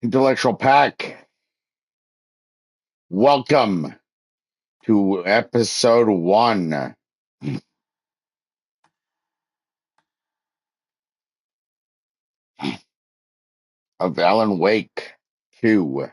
Intellectual Pack, welcome to episode 1 of Alan Wake 2.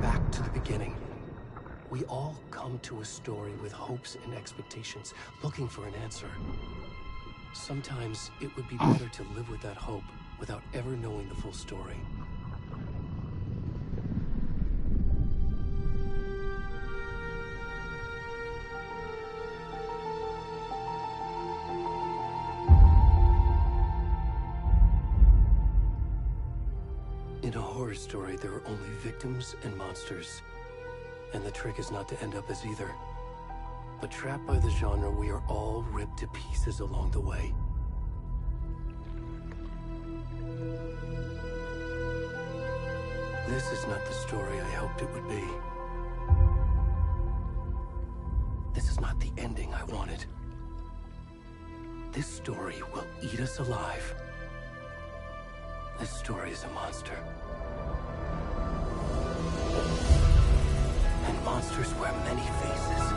Back to the beginning. We all come to a story with hopes and expectations, looking for an answer. Sometimes it would be better to live with that hope without ever knowing the full story. In a horror story, there are only victims and monsters. And the trick is not to end up as either. But trapped by the genre, we are all ripped to pieces along the way. This is not the story I hoped it would be. This is not the ending I wanted. This story will eat us alive. This story is a monster. And monsters wear many faces.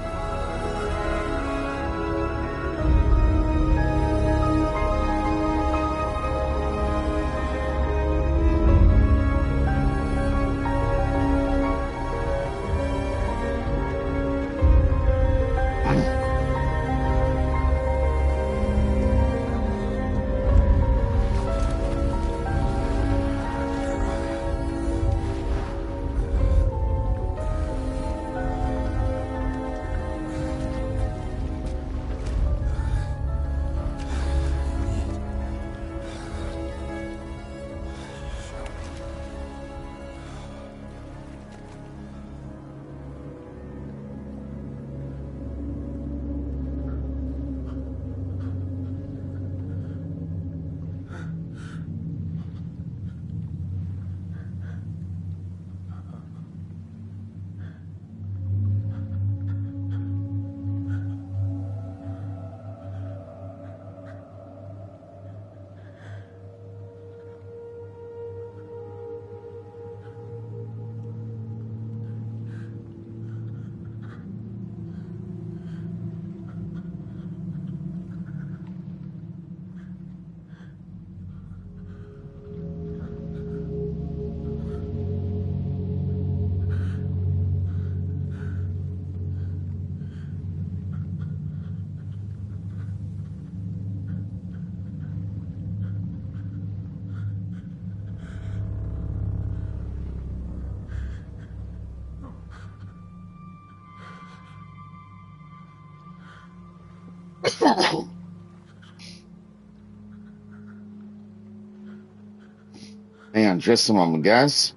Hang on just a moment, guys.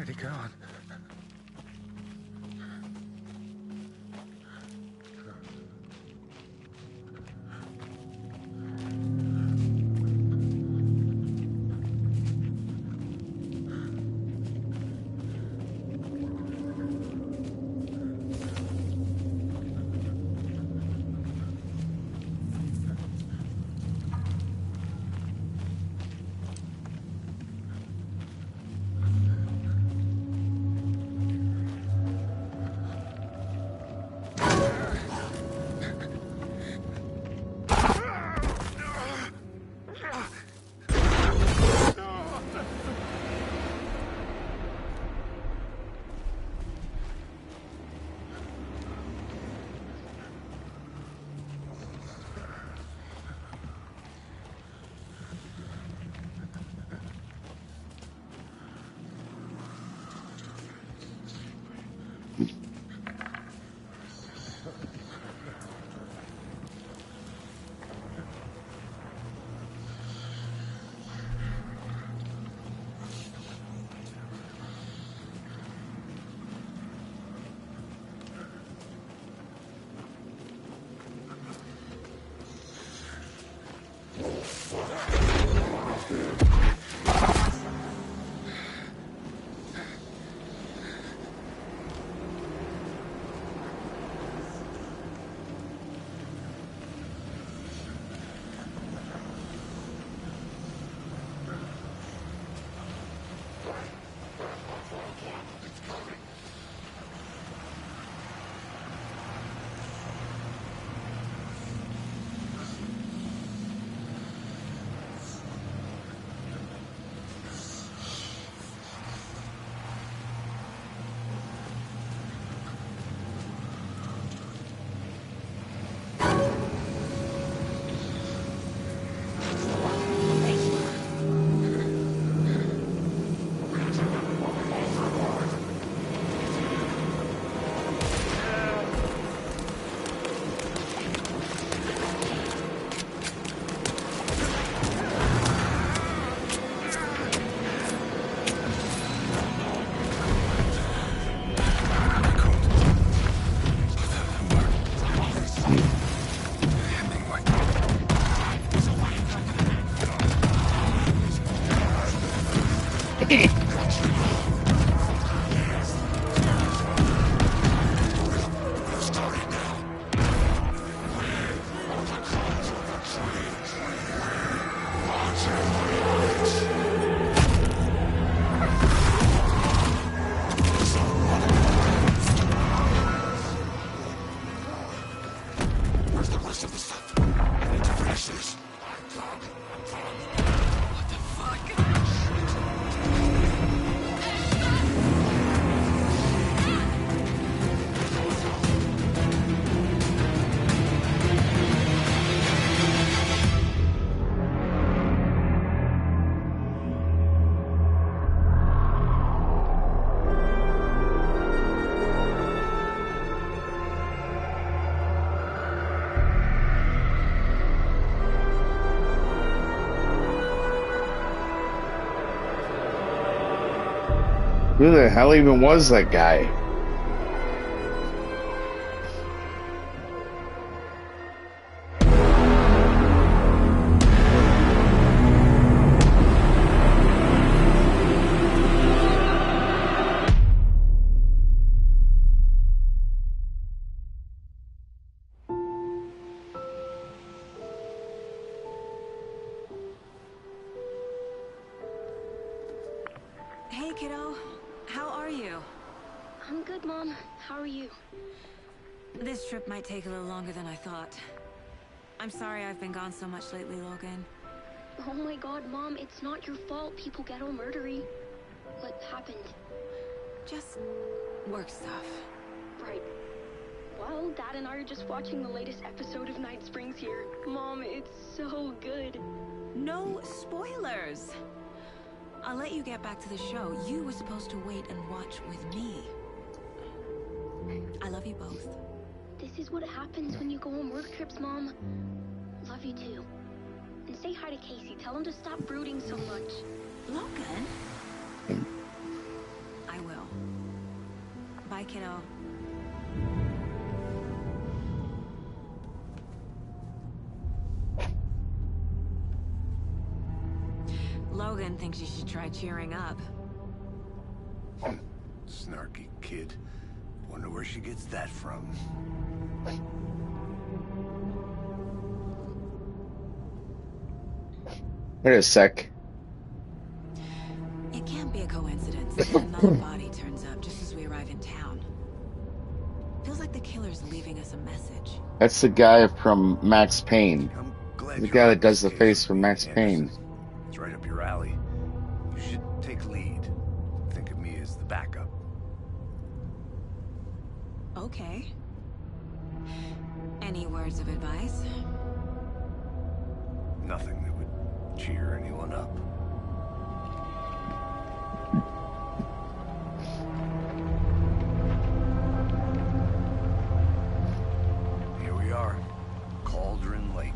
Already gone. Who the hell even was that guy? Hey, kiddo. How are you? I'm good, Mom. How are you? This trip might take a little longer than I thought. I'm sorry I've been gone so much lately, Logan. Oh my god, Mom, it's not your fault people get all murdery. What happened? Just work stuff. Right. Well, Dad and I are just watching the latest episode of Night Springs here. Mom, it's so good. No spoilers! I'll let you get back to the show. You were supposed to wait and watch with me. I love you both. This is what happens when you go on work trips, Mom. Love you too. And say hi to Casey. Tell him to stop brooding so much. Logan? I will. Bye, kiddo. Logan thinks you should try cheering up. Snarky kid. Wonder where she gets that from. Wait a sec. It can't be a coincidence that another body turns up just as we arrive in town. Feels like the killer's leaving us a message. That's the guy from Max Payne. I'm glad The you're guy on that does this the case face with from me, Max Anderson. Payne. It's right up your alley. You should take lead. Think of me as the backup. Okay. Any words of advice? Nothing that would cheer anyone up. Here we are. Cauldron Lake.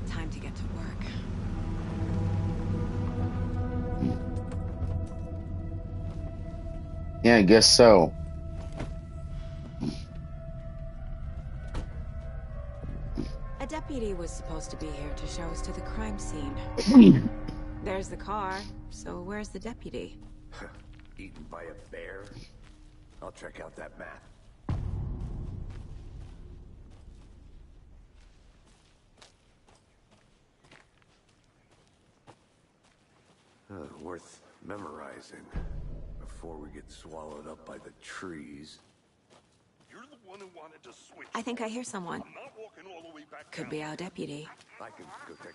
Time to get to work. Yeah, I guess so. A deputy was supposed to be here to show us to the crime scene. There's the car, so where's the deputy? Eaten by a bear? I'll check out that map. Worth memorizing before we get swallowed up by the trees. You're the one who wanted to switch. I think I hear someone. I'm not walking all the way back Could down. be our deputy. I can go take.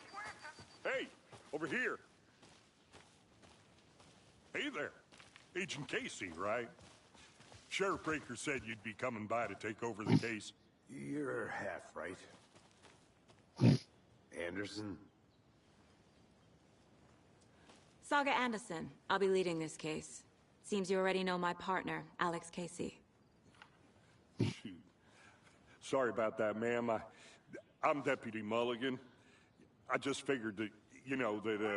Hey, over here. Hey there. Agent Casey, right? Sheriff Breaker said you'd be coming by to take over the case. You're half right. Anderson? Saga Anderson. I'll be leading this case. Seems you already know my partner, Alex Casey. Shoot. Sorry about that, ma'am. I'm Deputy Mulligan. I just figured that, you know, that, Those damn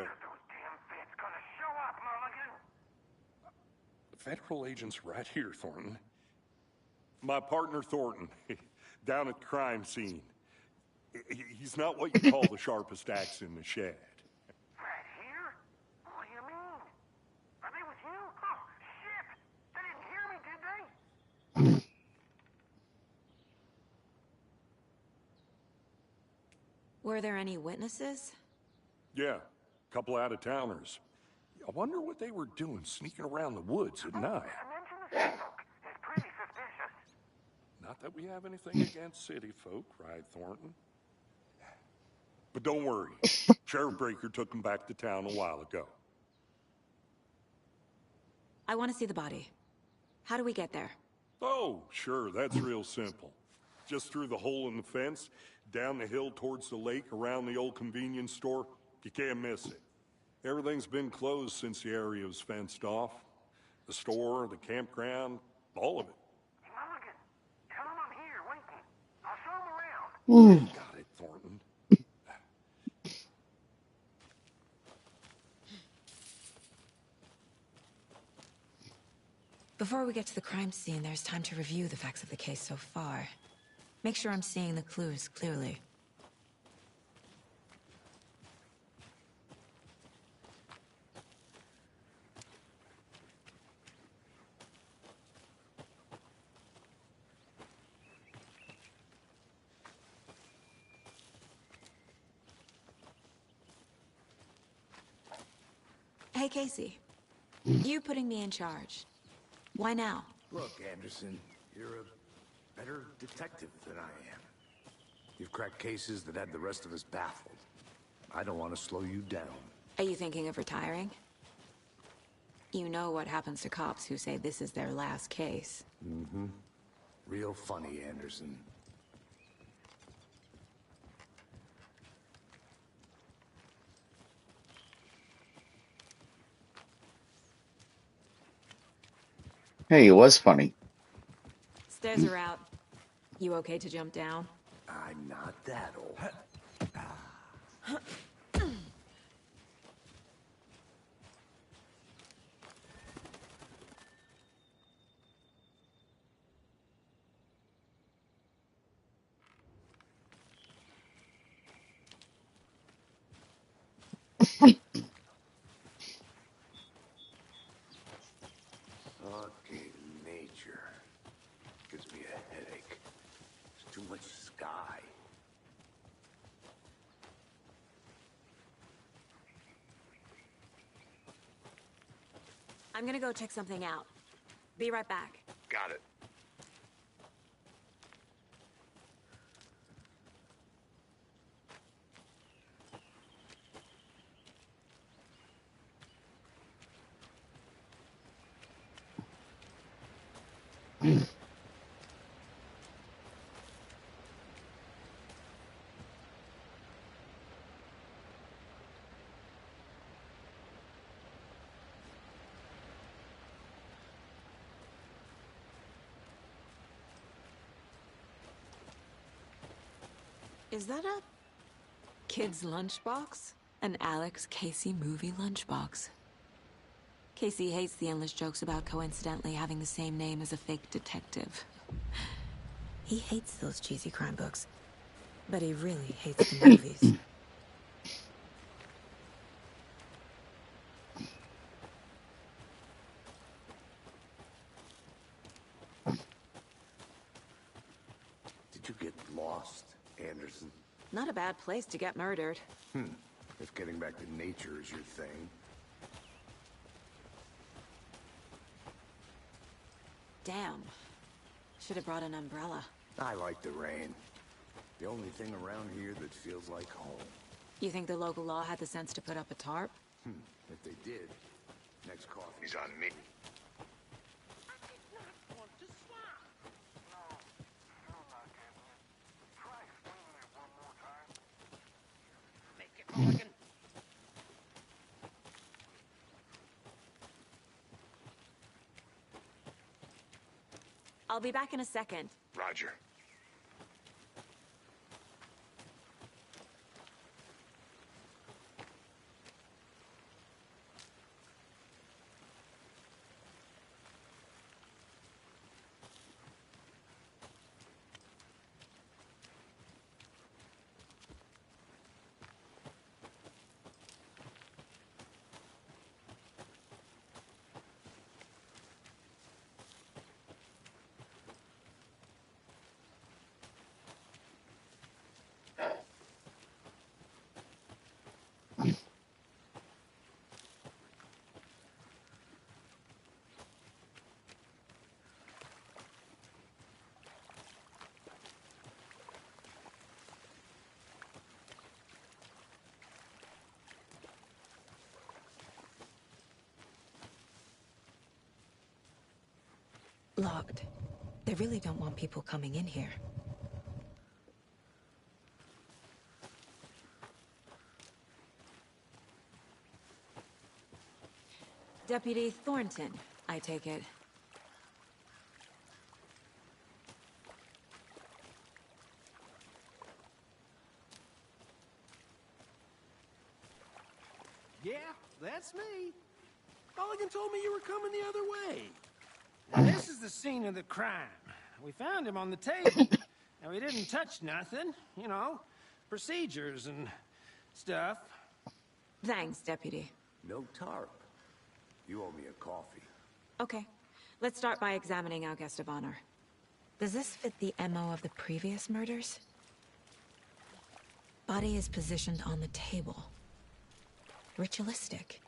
feds gonna show up, Mulligan. federal agent's right here, Thornton. My partner, Thornton, down at the crime scene. He's not what you call the sharpest axe in the shed. Right here? What do you mean? Are they with you? Oh, shit! They didn't hear me, did they? Were there any witnesses? Yeah, a couple out-of-towners. I wonder what they were doing sneaking around the woods at night. To mention the city folk is pretty suspicious. Not that we have anything against city folk, right, Thornton? But don't worry. Sheriff Breaker took them back to town a while ago. I want to see the body. How do we get there? Oh, sure, that's real simple. Just through the hole in the fence, down the hill towards the lake, around the old convenience store. You can't miss it. Everything's been closed since the area was fenced off. The store, the campground, all of it. Mulligan, tell them I'm here waiting. I'll show them around. Got it, Thornton. Before we get to the crime scene, there's time to review the facts of the case so far. Make sure I'm seeing the clues clearly. Hey, Casey. You putting me in charge. Why now? Look, Anderson, you're a better detective than I am. You've cracked cases that had the rest of us baffled. I don't want to slow you down. Are you thinking of retiring? You know what happens to cops who say this is their last case. Mm-hmm. Real funny, Anderson. Hey, it was funny. Stairs are out. You okay to jump down? I'm not that old. Fucking nature. Gives me a headache. There's too much sky. I'm gonna go check something out. Be right back. Got it. Is that a kid's lunchbox? An Alex Casey movie lunchbox. Casey hates the endless jokes about coincidentally having the same name as a fake detective. He hates those cheesy crime books, but he really hates the movies. Did you get lost, Anderson? Not a bad place to get murdered. If getting back to nature is your thing. Damn. Should have brought an umbrella. I like the rain. The only thing around here that feels like home. You think the local law had the sense to put up a tarp? If they did, next coffee's on me. I'll be back in a second. Roger. Locked. They really don't want people coming in here. Deputy Thornton, I take it. Yeah, that's me. Mulligan told me you were coming the other way. is the scene of the crime. We found him on the table. Now, we didn't touch nothing, you know, procedures and stuff. Thanks, Deputy. No tarp. You owe me a coffee. Okay, let's start by examining our guest of honor. Does this fit the MO of the previous murders? Body is positioned on the table. Ritualistic.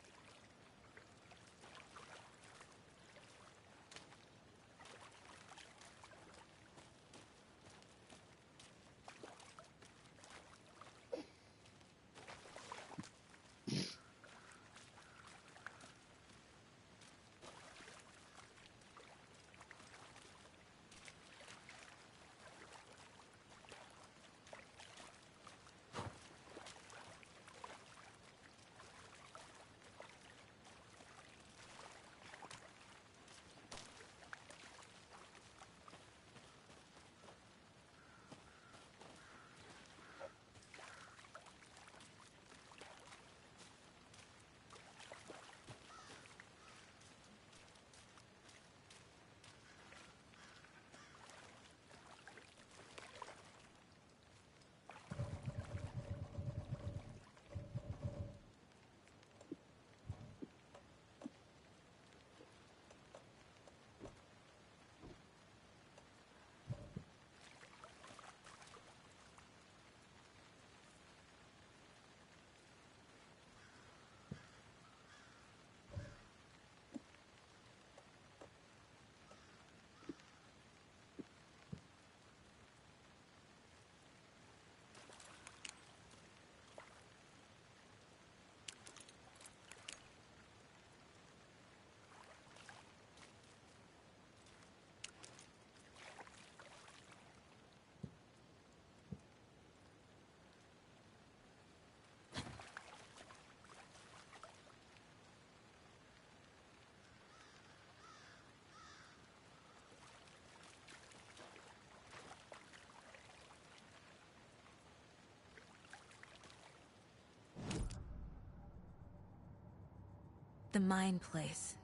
The Mind Place.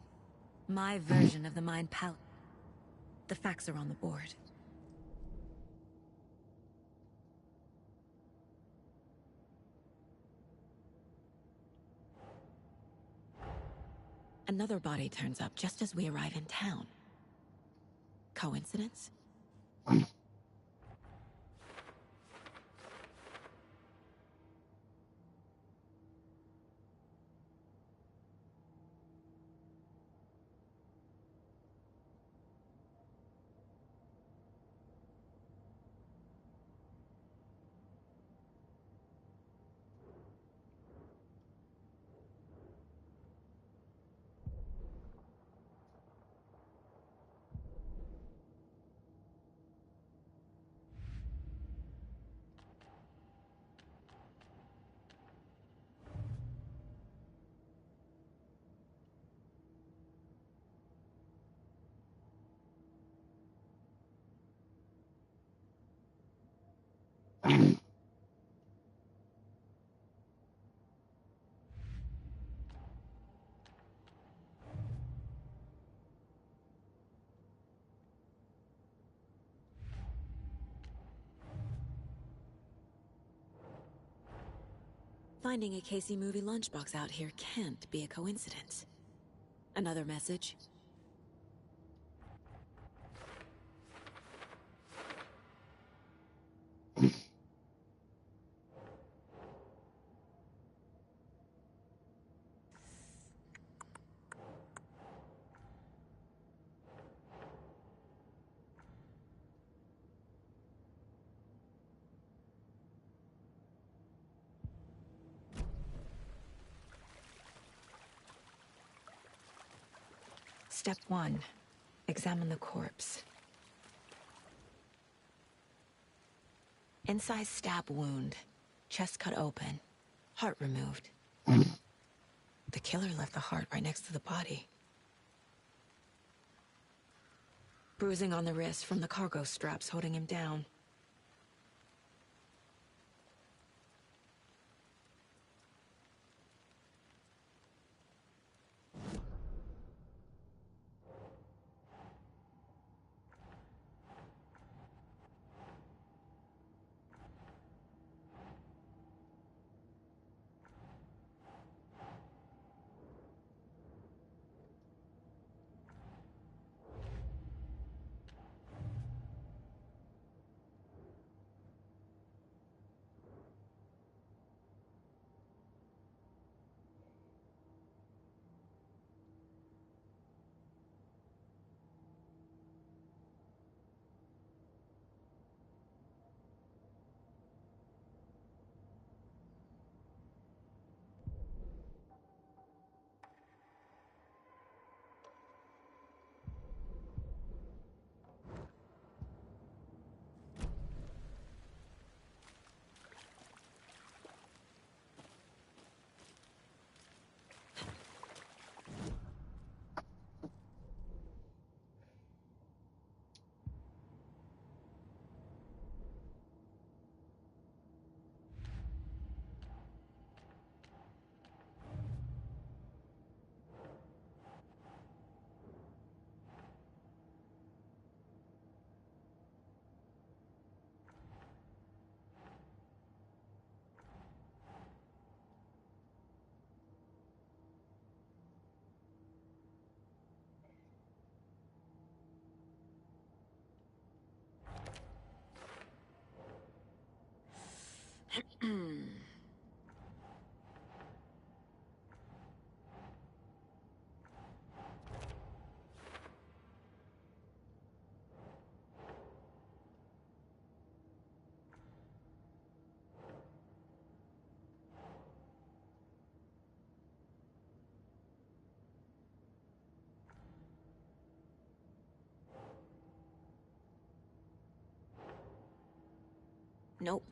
My version of the Mind Palace. The facts are on the board. Another body turns up just as we arrive in town. Coincidence? Finding a Casey movie lunchbox out here can't be a coincidence. Another message? Step 1. Examine the corpse. Incised stab wound. Chest cut open. Heart removed. The killer left the heart right next to the body. Bruising on the wrist from the cargo straps holding him down. Nope.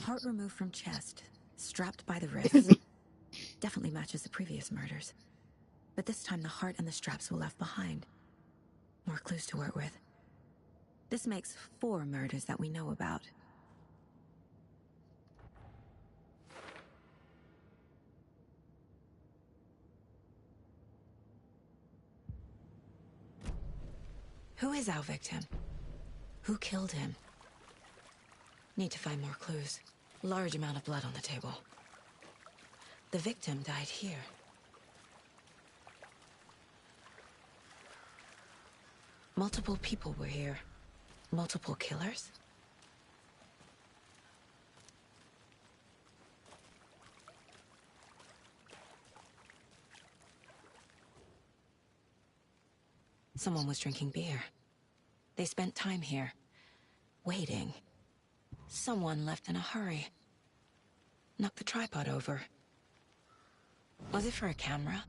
Heart removed from chest, strapped by the wrists. Definitely matches the previous murders. But this time the heart and the straps were left behind. More clues to work with. This makes 4 murders that we know about. Who is our victim? Who killed him? Need to find more clues. Large amount of blood on the table. The victim died here. Multiple people were here. Multiple killers? Someone was drinking beer. They spent time here, waiting. Someone left in a hurry. Knocked the tripod over. Was it for a camera?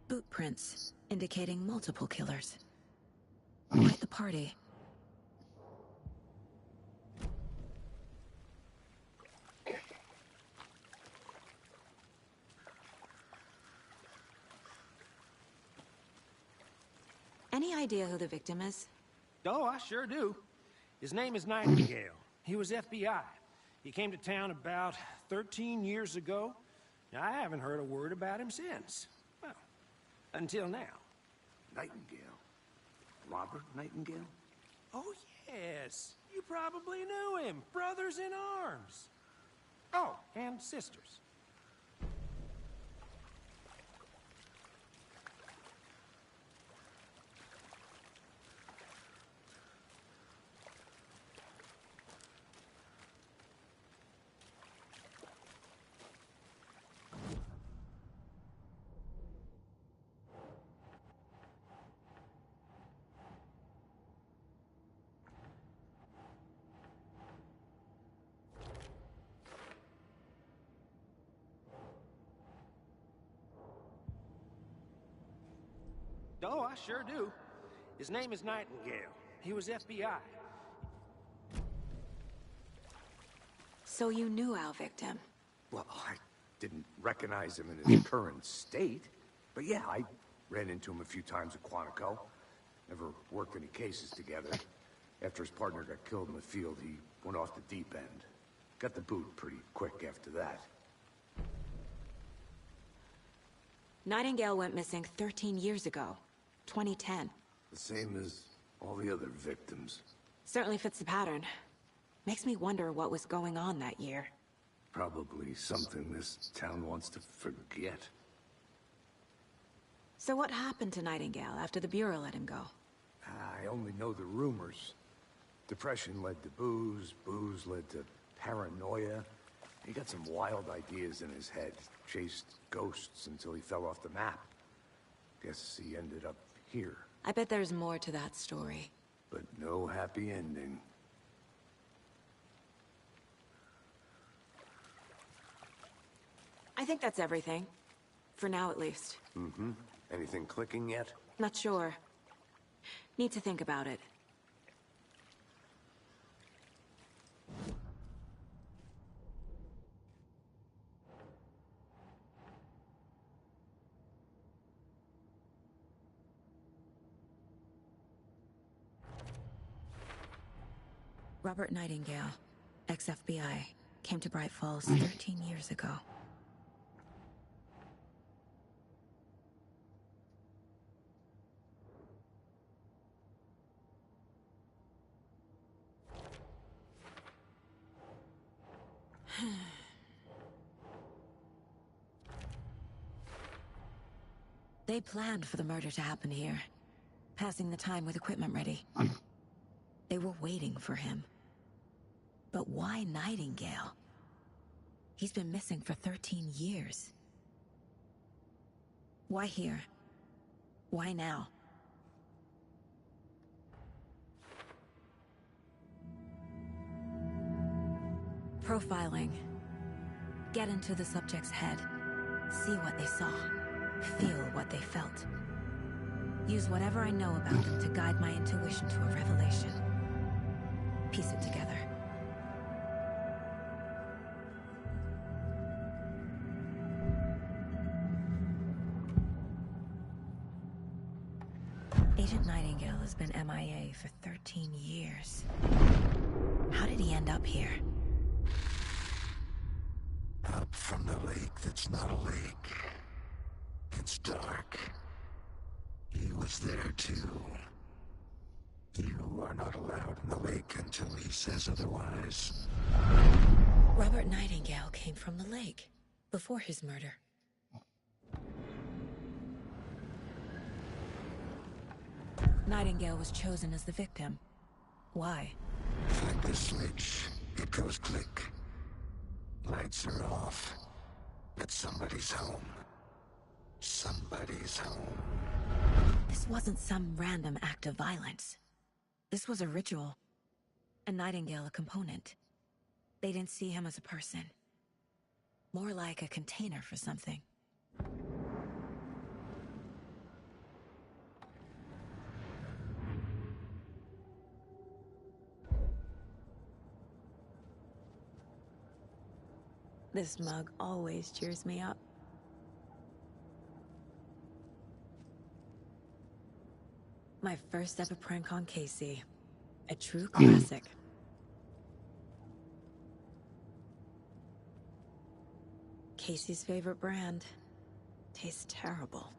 Boot prints, indicating multiple killers. Quite the party. Any idea who the victim is? Oh, I sure do. His name is Nightingale. He was FBI. He came to town about 13 years ago. I haven't heard a word about him since. Well, until now. Nightingale? Robert Nightingale? Oh, yes. You probably knew him. Brothers in arms. Oh, and sisters. Oh, I sure do. His name is Nightingale. He was FBI. So you knew our victim? Well, I didn't recognize him in his current state. But yeah, I ran into him a few times at Quantico. Never worked any cases together. After his partner got killed in the field, he went off the deep end. Got the boot pretty quick after that. Nightingale went missing 13 years ago. 2010. The same as all the other victims. Certainly fits the pattern. Makes me wonder what was going on that year. Probably something this town wants to forget. So what happened to Nightingale after the Bureau let him go? I only know the rumors. Depression led to booze, booze led to paranoia. He got some wild ideas in his head, chased ghosts until he fell off the map. Guess he ended up here. I bet there's more to that story. But no happy ending. I think that's everything. For now, at least. Mm-hmm. Anything clicking yet? Not sure. Need to think about it. Robert Nightingale, ex-FBI, came to Bright Falls 13 years ago. They planned for the murder to happen here, passing the time with equipment ready. They were waiting for him. But why Nightingale? He's been missing for 13 years. Why here? Why now? Profiling. Get into the subject's head. See what they saw. Feel what they felt. Use whatever I know about them to guide my intuition to a revelation. Piece it together. Agent Nightingale has been MIA for 13 years. How did he end up here? Up from the lake that's not a lake. It's dark. He was there too. You are not allowed in the lake until he says otherwise. Robert Nightingale came from the lake, before his murder. Nightingale was chosen as the victim. Why? Flick the switch. It goes click. Lights are off. But somebody's home. Somebody's home. This wasn't some random act of violence. This was a ritual. And Nightingale a component. They didn't see him as a person. More like a container for something. This mug always cheers me up. My first ever prank on Casey. A true classic. Casey's favorite brand. Tastes terrible.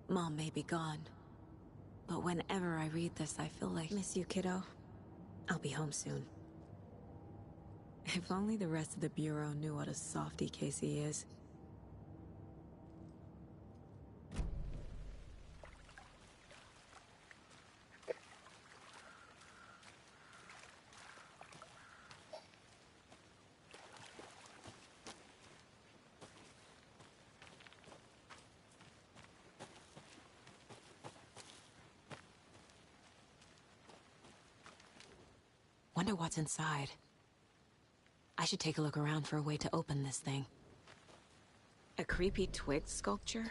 Mom may be gone, but whenever I read this, I feel like, miss you, kiddo. I'll be home soon. If only the rest of the Bureau knew what a softie Casey is. Wonder what's inside. I should take a look around for a way to open this thing. A creepy twig sculpture?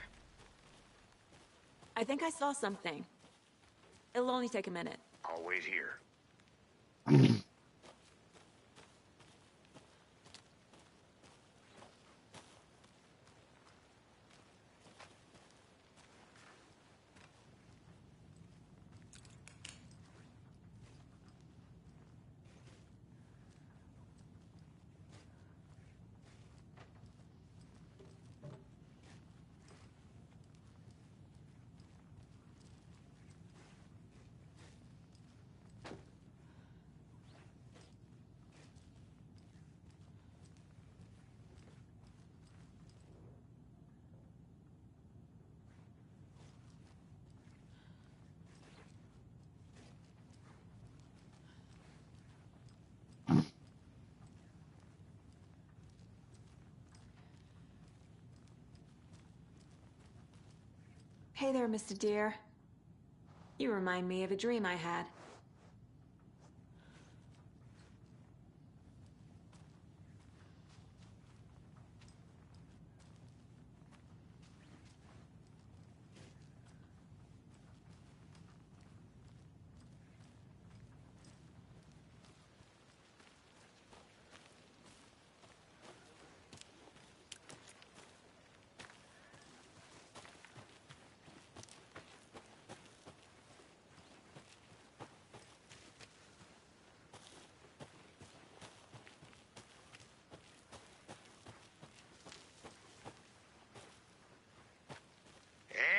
I think I saw something. It'll only take a minute. I'll wait here. Hey there, Mr. Deer. You remind me of a dream I had.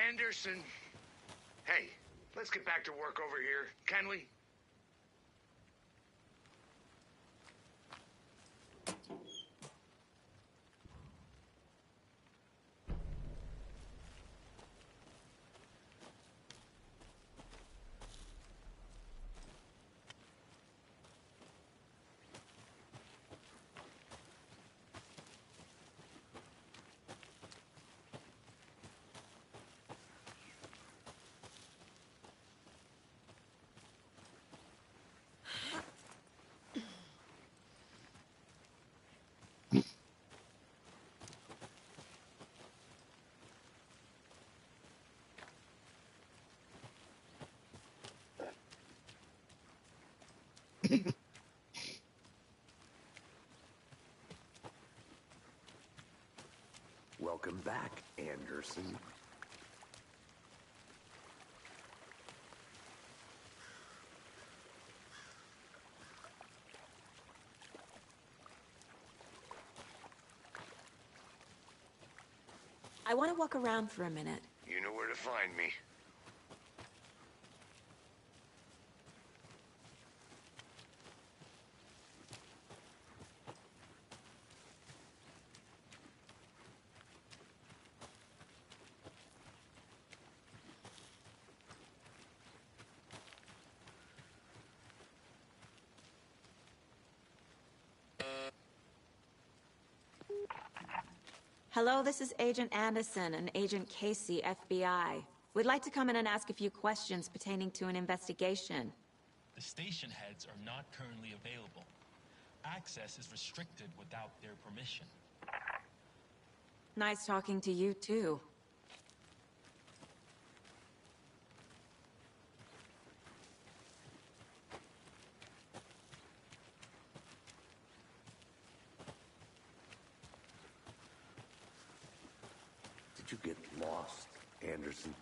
Anderson. Hey, let's get back to work over here, can we? Welcome back, Anderson. I want to walk around for a minute. You know where to find me. Hello, this is Agent Anderson and Agent Casey, FBI. We'd like to come in and ask a few questions pertaining to an investigation. The station heads are not currently available. Access is restricted without their permission. Nice talking to you, too. Did you get lost, Anderson?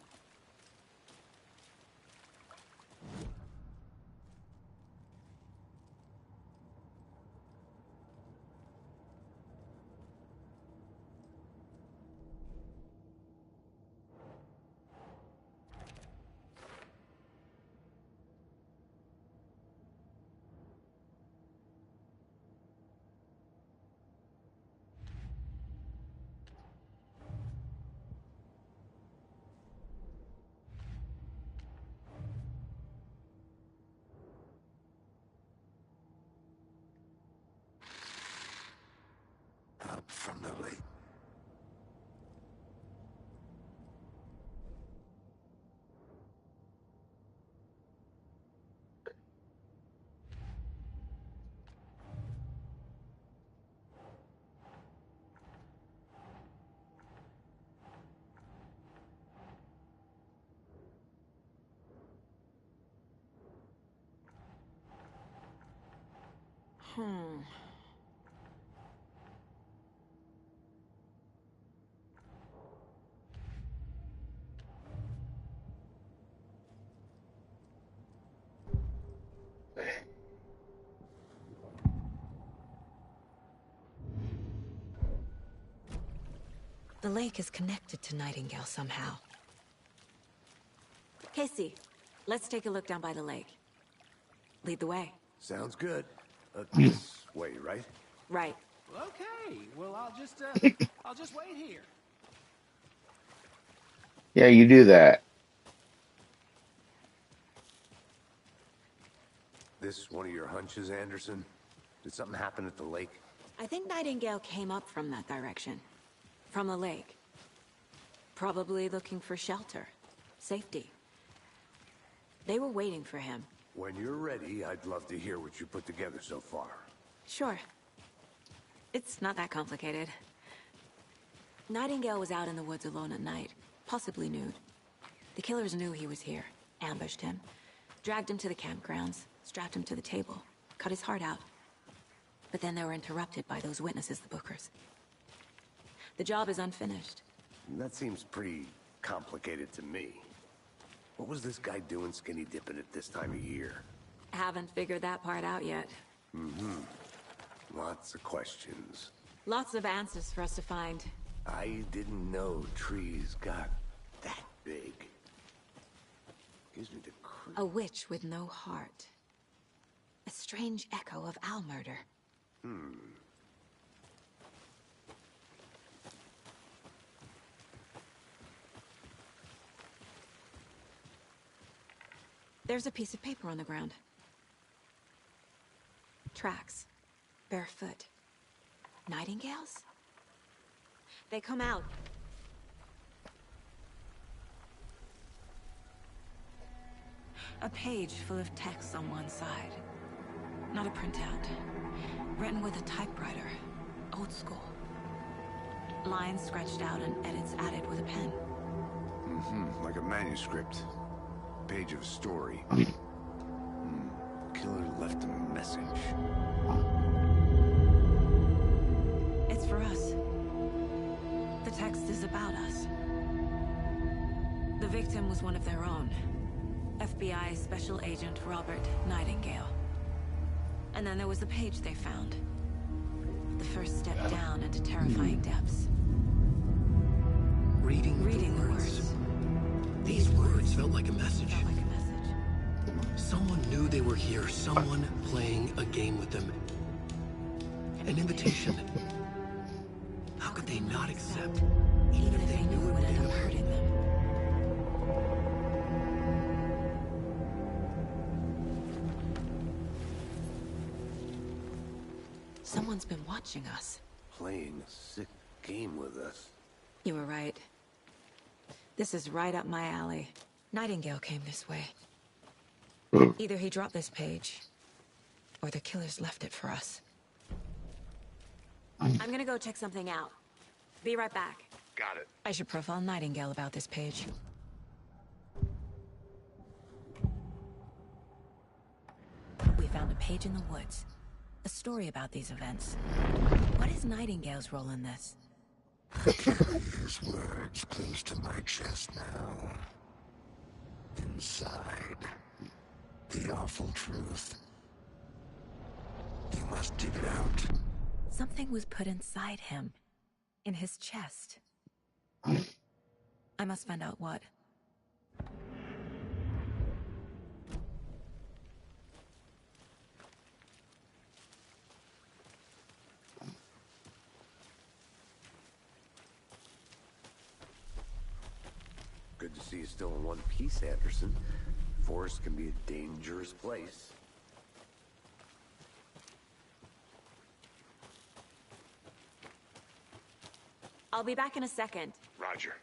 Up from the lake. The lake is connected to Nightingale somehow. Casey, let's take a look down by the lake. Lead the way. Sounds good. This way, right? Right. Okay, well, I'll just wait here. Yeah, you do that. This one of your hunches, Anderson? Did something happen at the lake? I think Nightingale came up from that direction. From the lake. Probably looking for shelter. Safety. They were waiting for him. When you're ready, I'd love to hear what you put together so far. Sure. It's not that complicated. Nightingale was out in the woods alone at night, possibly nude. The killers knew he was here, ambushed him, dragged him to the campgrounds, strapped him to the table, cut his heart out. But then they were interrupted by those witnesses, the Bookers. The job is unfinished. That seems pretty complicated to me. What was this guy doing skinny dipping at this time of year? Haven't figured that part out yet. Lots of questions. Lots of answers for us to find. I didn't know trees got that big. Gives me the A witch with no heart. A strange echo of Al murder. There's a piece of paper on the ground. Tracks. Barefoot. Nightingales? They come out. A page full of text on one side. Not a printout. Written with a typewriter. Old school. Lines scratched out and edits added with a pen. Like a manuscript. Page of a story. Killer left a message. It's for us. The text is about us. The victim was one of their own. FBI Special Agent Robert Nightingale. And then there was the page they found. The first step down into terrifying depths. Reading the words. These words felt like a message. Someone knew they were here. Someone playing a game with them. An invitation. How could they not accept? Even if they knew it would end up hurting them. Someone's been watching us. Playing a sick game with us. You were right. This is right up my alley. Nightingale came this way. Either he dropped this page, or the killers left it for us. I'm gonna go check something out. Be right back. Got it. I should profile Nightingale about this page. We found a page in the woods. A story about these events. What is Nightingale's role in this? His words close to my chest now. Inside, the awful truth. You must dig it out. Something was put inside him. In his chest. I must find out what. Good to see you still in one piece, Anderson. Forest can be a dangerous place. I'll be back in a second. Roger.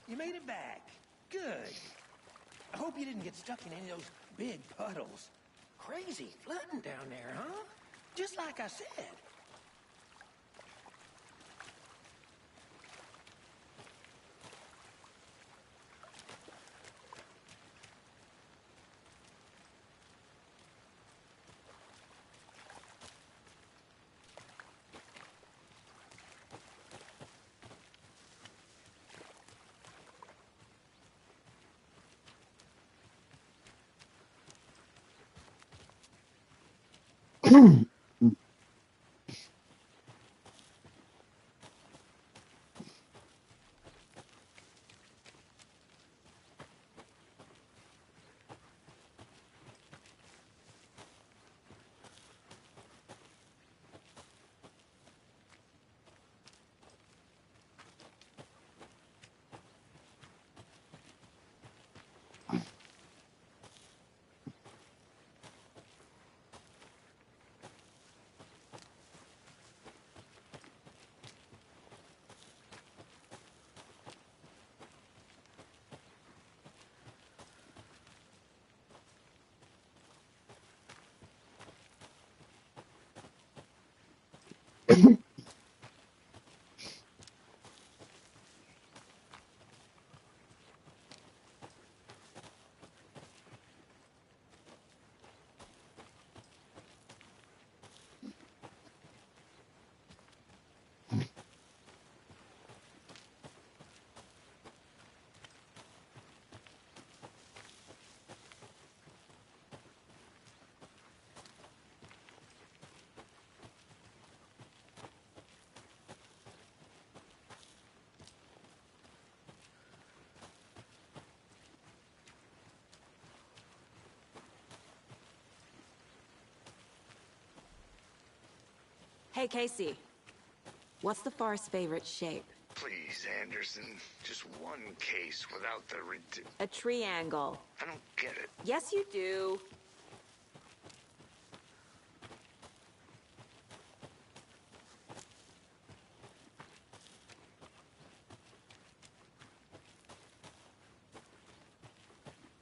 You made it back. Good. I hope you didn't get stuck in any of those big puddles. Crazy flooding down there, huh? Just like I said. Hey, Casey. What's the far's favorite shape? Please, Anderson. Just one case without the A triangle. I don't get it. Yes, you do.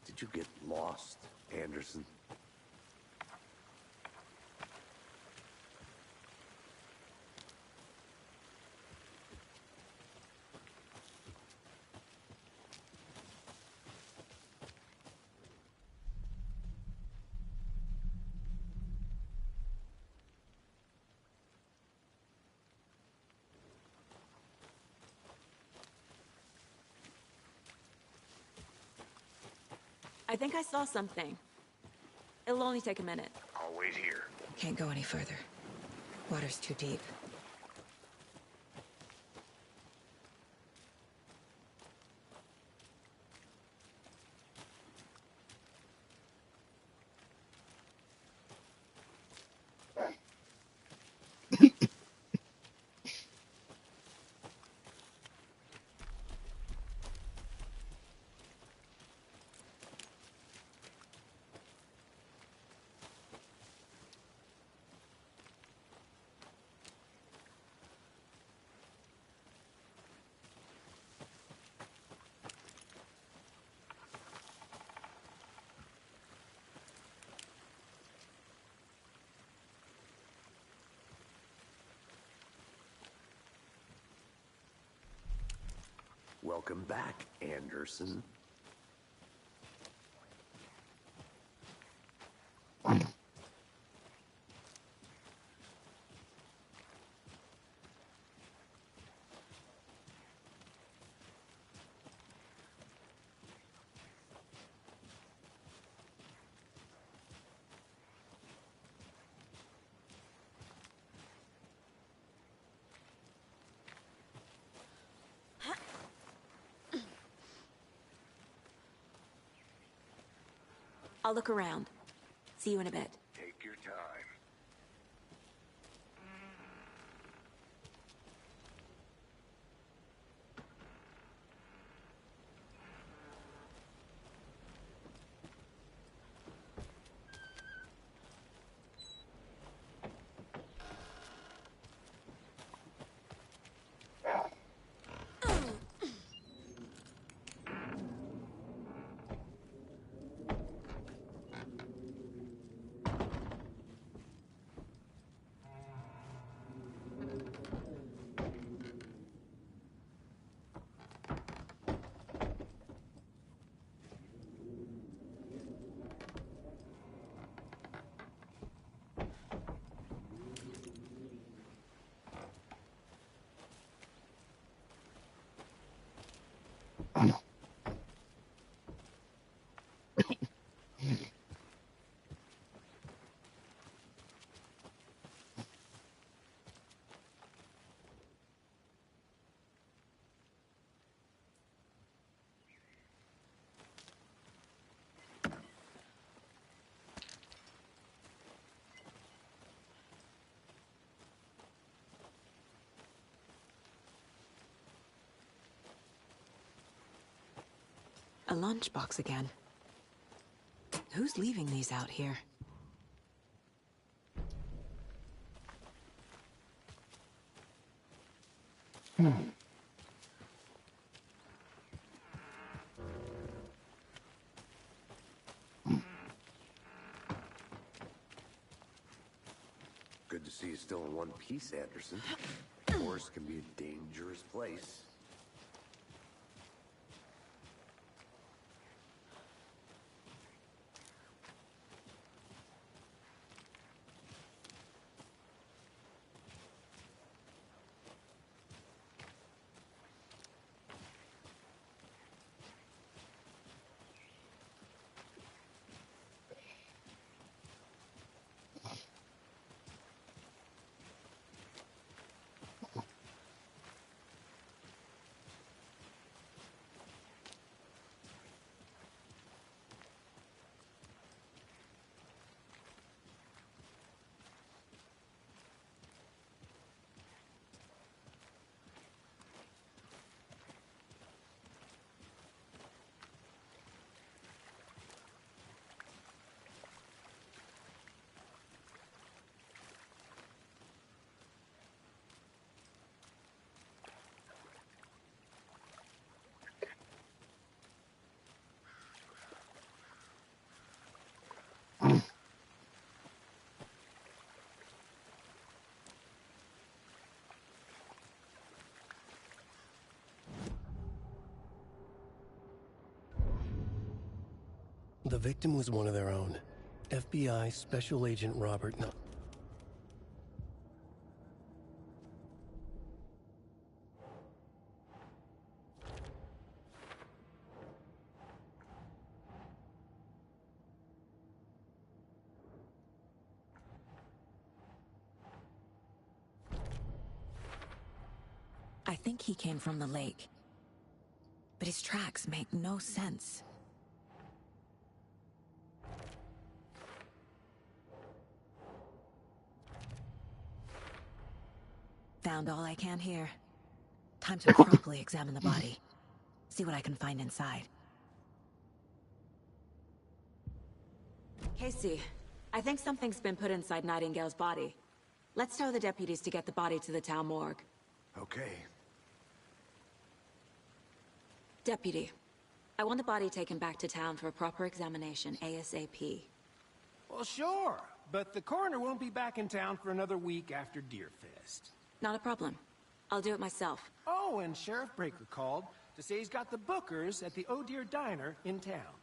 Did you get lost, Anderson? I think I saw something. It'll only take a minute. I'll wait here. Can't go any further. Water's too deep. Welcome back, Anderson. I'll look around. See you in a bit. Take your time. A lunchbox again. Who's leaving these out here? Good to see see you still in one piece, Anderson. Forest can be a dangerous place. The victim was one of their own. FBI Special Agent Robert No. I think he came from the lake. But his tracks make no sense. Found all I can here. Time to properly examine the body. See what I can find inside. Casey, I think something's been put inside Nightingale's body. Let's tell the deputies to get the body to the town morgue. Okay. Deputy, I want the body taken back to town for a proper examination ASAP. Well, sure, but the coroner won't be back in town for another week after Deerfest. Not a problem. I'll do it myself. Oh, and Sheriff Breaker called to say he's got the bookers at the Oh Dear Diner in town.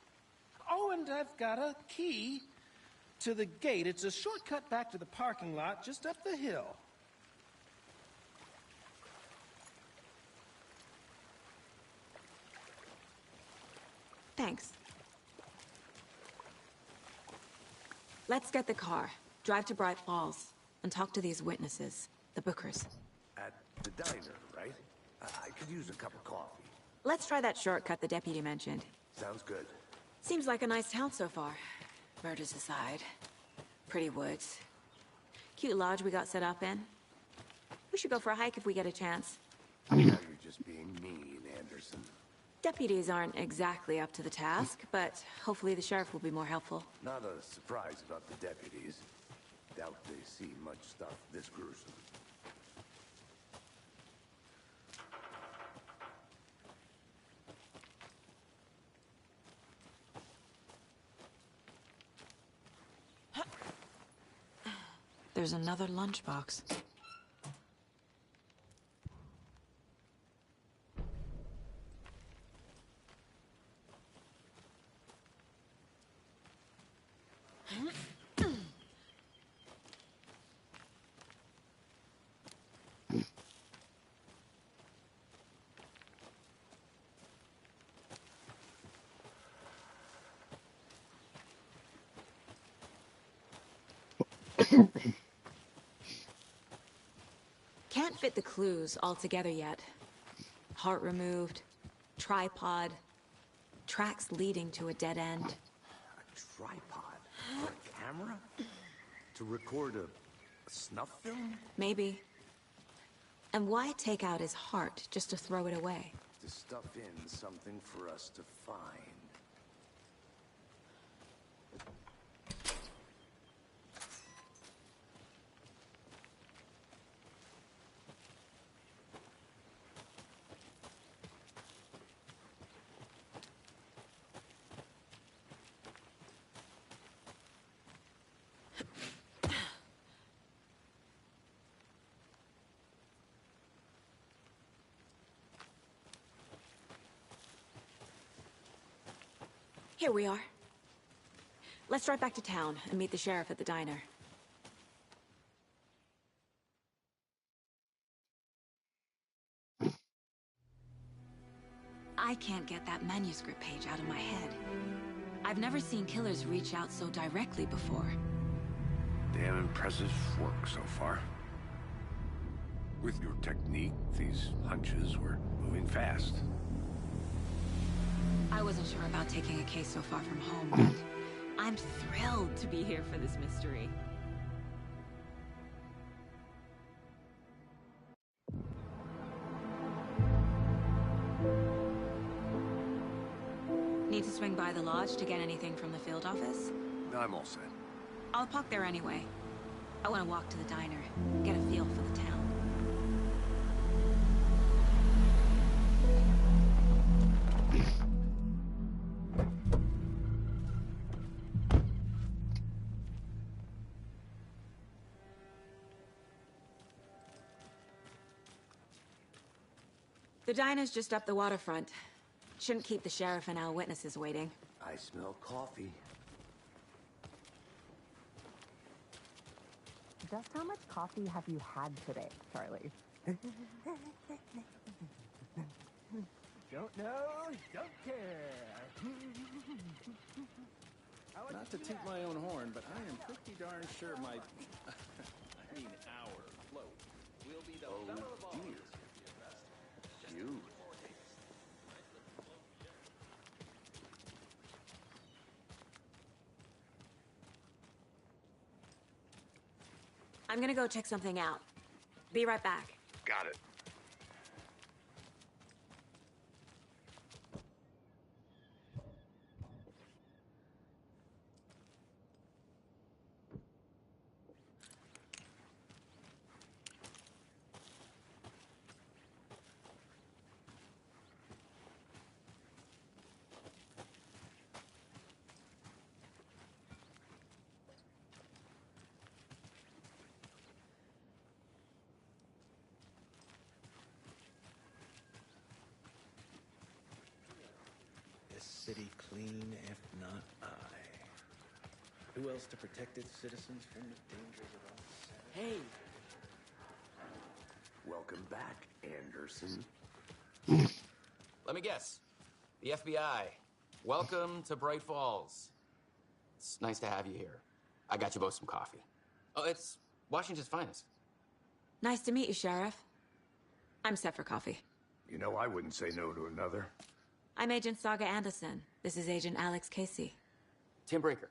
Oh, and I've got a key to the gate. It's a shortcut back to the parking lot just up the hill. Thanks. Let's get the car, drive to Bright Falls, and talk to these witnesses, the bookers. At the diner, right? I could use a cup of coffee. Let's try that shortcut the deputy mentioned. Sounds good. Seems like a nice town so far. Murders aside. Pretty woods. Cute lodge we got set up in. We should go for a hike if we get a chance. Now you're just being mean, Anderson. Deputies aren't exactly up to the task, but hopefully the sheriff will be more helpful. Not a surprise about the deputies. Doubt they see much stuff this gruesome. There's another lunchbox. Can't fit the clues all together yet. Heart removed, tripod, tracks leading to a dead end. A tripod? For a camera? To record a snuff film? Maybe. And why take out his heart just to throw it away? To stuff in something for us to find. Here we are. Let's drive back to town and meet the sheriff at the diner. I can't get that manuscript page out of my head. I've never seen killers reach out so directly before. Damn impressive work so far. With your technique, these hunches were moving fast. I wasn't sure about taking a case so far from home, but I'm thrilled to be here for this mystery. Need to swing by the lodge to get anything from the field office? I'm all set. I'll park there anyway. I want to walk to the diner, get a feel for the town. The diner's just up the waterfront. Shouldn't keep the sheriff and our witnesses waiting. I smell coffee. Just how much coffee have you had today, Charlie? Don't know, don't care. Not to toot my own horn, but I am pretty darn sure my... I mean our float will be the belle of all. You. I'm gonna go check something out. Be right back. Got it. City clean, if not I. Who else to protect its citizens from the dangers of us? Hey, Welcome back, Anderson. Let me guess. The FBI. Welcome to Bright Falls. It's nice to have you here. I got you both some coffee. Oh, it's Washington's finest. Nice to meet you, Sheriff. I'm set for coffee. You know, I wouldn't say no to another. I'm Agent Saga Anderson. This is Agent Alex Casey. Tim Brinker.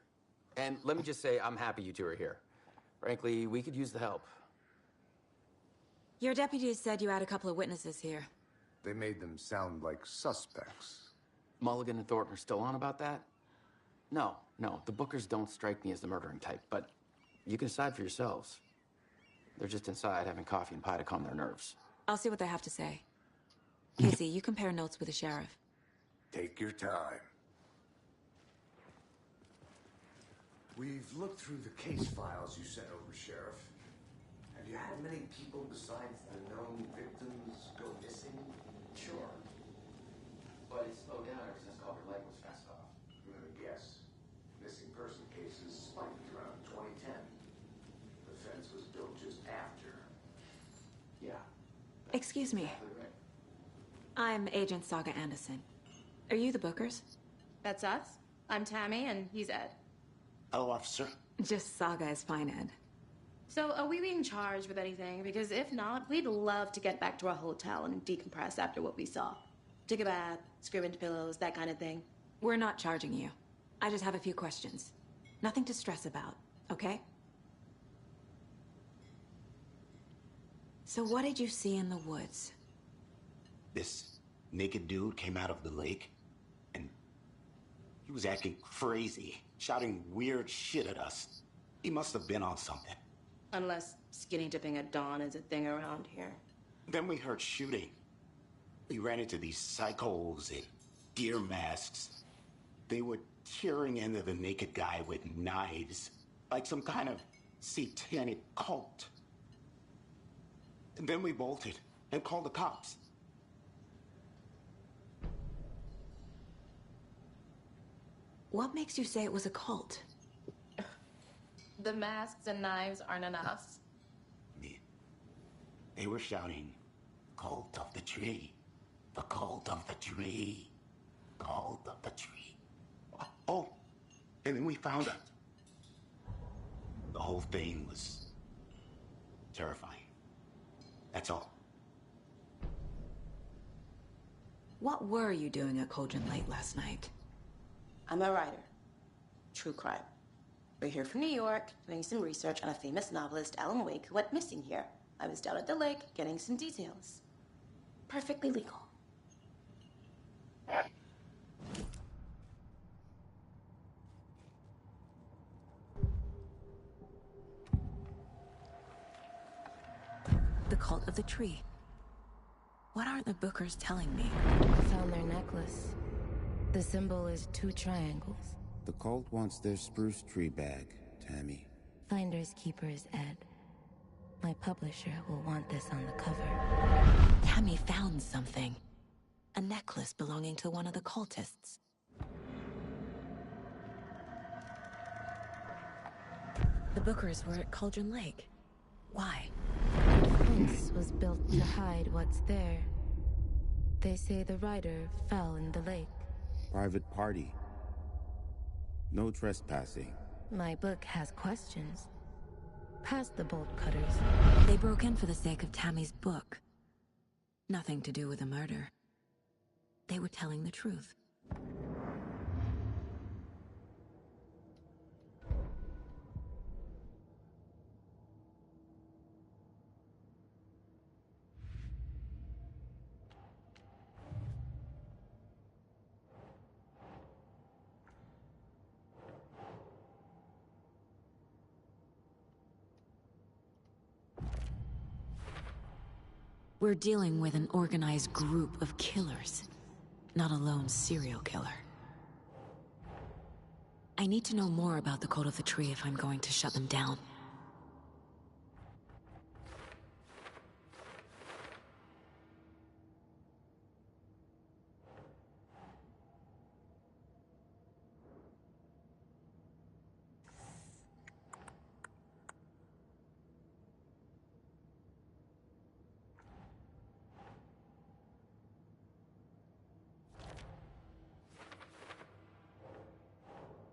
And let me just say, I'm happy you two are here. Frankly, we could use the help. Your deputies said you had a couple of witnesses here. They made them sound like suspects. Mulligan and Thornton are still on about that? No, the Bookers don't strike me as the murdering type, but you can decide for yourselves. They're just inside having coffee and pie to calm their nerves. I'll see what they have to say. Casey, you compare notes with the sheriff. Take your time. We've looked through the case files you sent over, Sheriff. Have you had many people besides the known victims go missing? Sure. But it slowed down ever since Culver Lake was fenced off. I'm gonna guess. Missing person cases spiked around 2010. The fence was built just after. Yeah. Excuse me. Exactly right. I'm Agent Saga Anderson. Are you the Bookers? That's us. I'm Tammy, and he's Ed. Hello, officer. Just Saga is fine, Ed. So, are we being charged with anything? Because if not, we'd love to get back to our hotel and decompress after what we saw. Take a bath, scream into pillows, that kind of thing. We're not charging you. I just have a few questions. Nothing to stress about, okay? So what did you see in the woods? This naked dude came out of the lake, and he was acting crazy, shouting weird shit at us. He must have been on something. Unless skinny dipping at dawn is a thing around here. Then we heard shooting. We ran into these psychos in deer masks. They were tearing into the naked guy with knives, like some kind of satanic cult. And then we bolted and called the cops. . What makes you say it was a cult? The masks and knives aren't enough. They were shouting, "Cult of the tree. The cult of the tree. Cult of the tree." Oh, and then we found out. The whole thing was terrifying. That's all. What were you doing at Cauldron Lake last night? I'm a writer. True crime. We're here from New York, doing some research on a famous novelist, Alan Wake, who went missing here. I was down at the lake, getting some details. Perfectly legal. The cult of the tree. What aren't the Bookers telling me? I found their necklace. The symbol is 2 triangles. The cult wants their spruce tree bag, Tammy. Finders keepers, Ed. My publisher will want this on the cover. Tammy found something. A necklace belonging to one of the cultists. The Bookers were at Cauldron Lake. Why? The fence was built to hide what's there. They say the rider fell in the lake. Private party. No trespassing. My book has questions. Past the bolt cutters. They broke in for the sake of Tammy's book. Nothing to do with a murder. They were telling the truth. We're dealing with an organized group of killers, not a lone serial killer. I need to know more about the Cult of the Tree if I'm going to shut them down.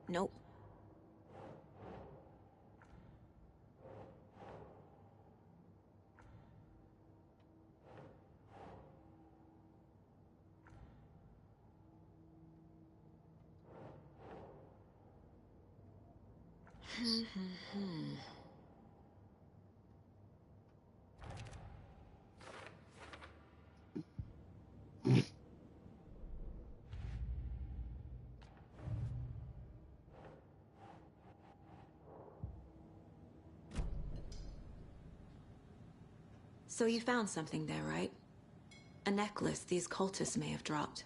Nope. So you found something there, right? A necklace these cultists may have dropped.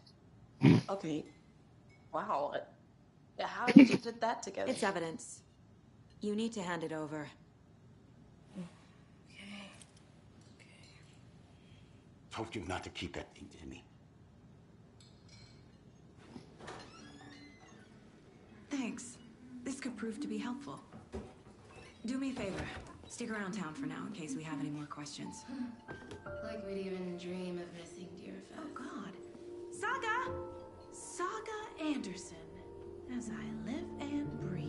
Okay. Wow. How did you put that together? It's evidence. You need to hand it over. Told you not to keep that thing to me. Thanks. This could prove to be helpful. Do me a favor. Stick around town for now in case we have any more questions. Like we'd even dream of missing dear Fez. Oh, God. Saga! Saga Anderson. As I live and breathe.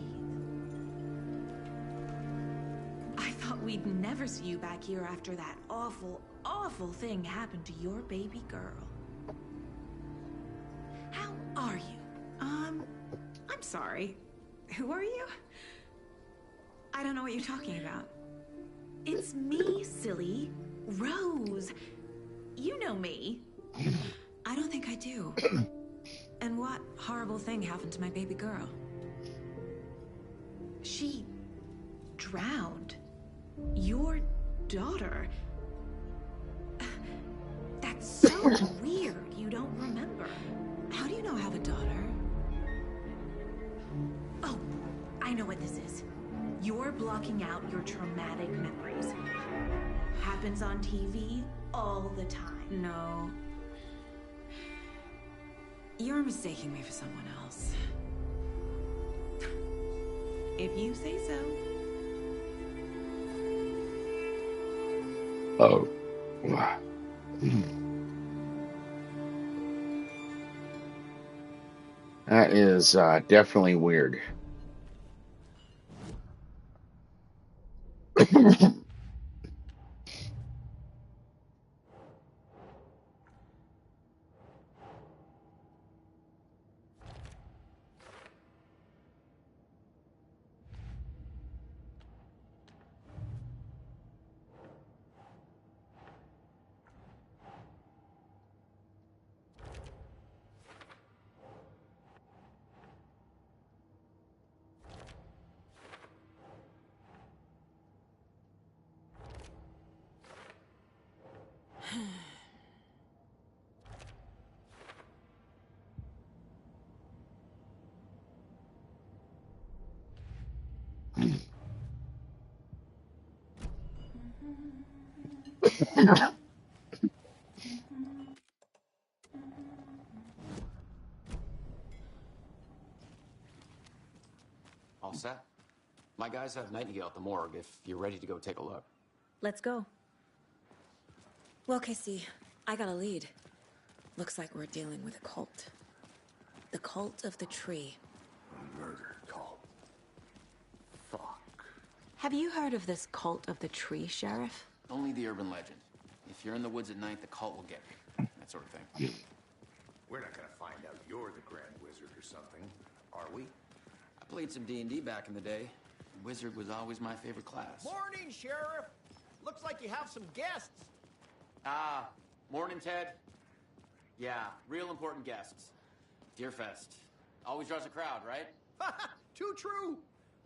I thought we'd never see you back here after that awful, awful thing happened to your baby girl. How are you? I'm sorry. Who are you? I don't know what you're talking about. It's me, silly. Rose. You know me. I don't think I do. And what horrible thing happened to my baby girl? She drowned. Your daughter. That's so weird you don't remember. How do you know I have a daughter? Oh, I know what this is. You're blocking out your traumatic memories. Happens on TV all the time. No. You're mistaking me for someone else. If you say so. Oh. That is definitely weird. All set. My guys have Nightingale at the morgue if you're ready to go take a look. Let's go. Well, Casey, I got a lead. Looks like we're dealing with a cult. The cult of the tree. A murder cult. Fuck. Have you heard of this cult of the tree, Sheriff? Only the urban legend. If you're in the woods at night, the cult will get you. That sort of thing. We're not gonna find out you're the Grand Wizard or something, are we? I played some D&D back in the day. Wizard was always my favorite class. Morning, Sheriff. Looks like you have some guests. Ah, morning, Ted. Yeah, real important guests. Deerfest. Always draws a crowd, right? Too true.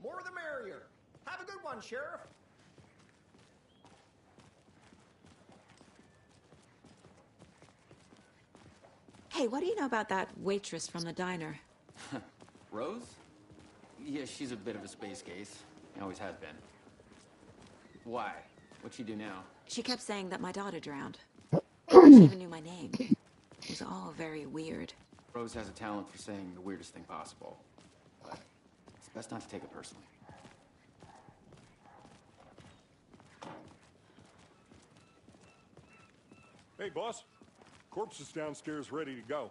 More the merrier. Have a good one, Sheriff. Hey, what do you know about that waitress from the diner? Rose? Yeah, she's a bit of a space case. Always has been. Why? What'd she do now? She kept saying that my daughter drowned. She even knew my name. It was all very weird. Rose has a talent for saying the weirdest thing possible. But it's best not to take it personally. Hey, boss. Corpse is downstairs ready to go.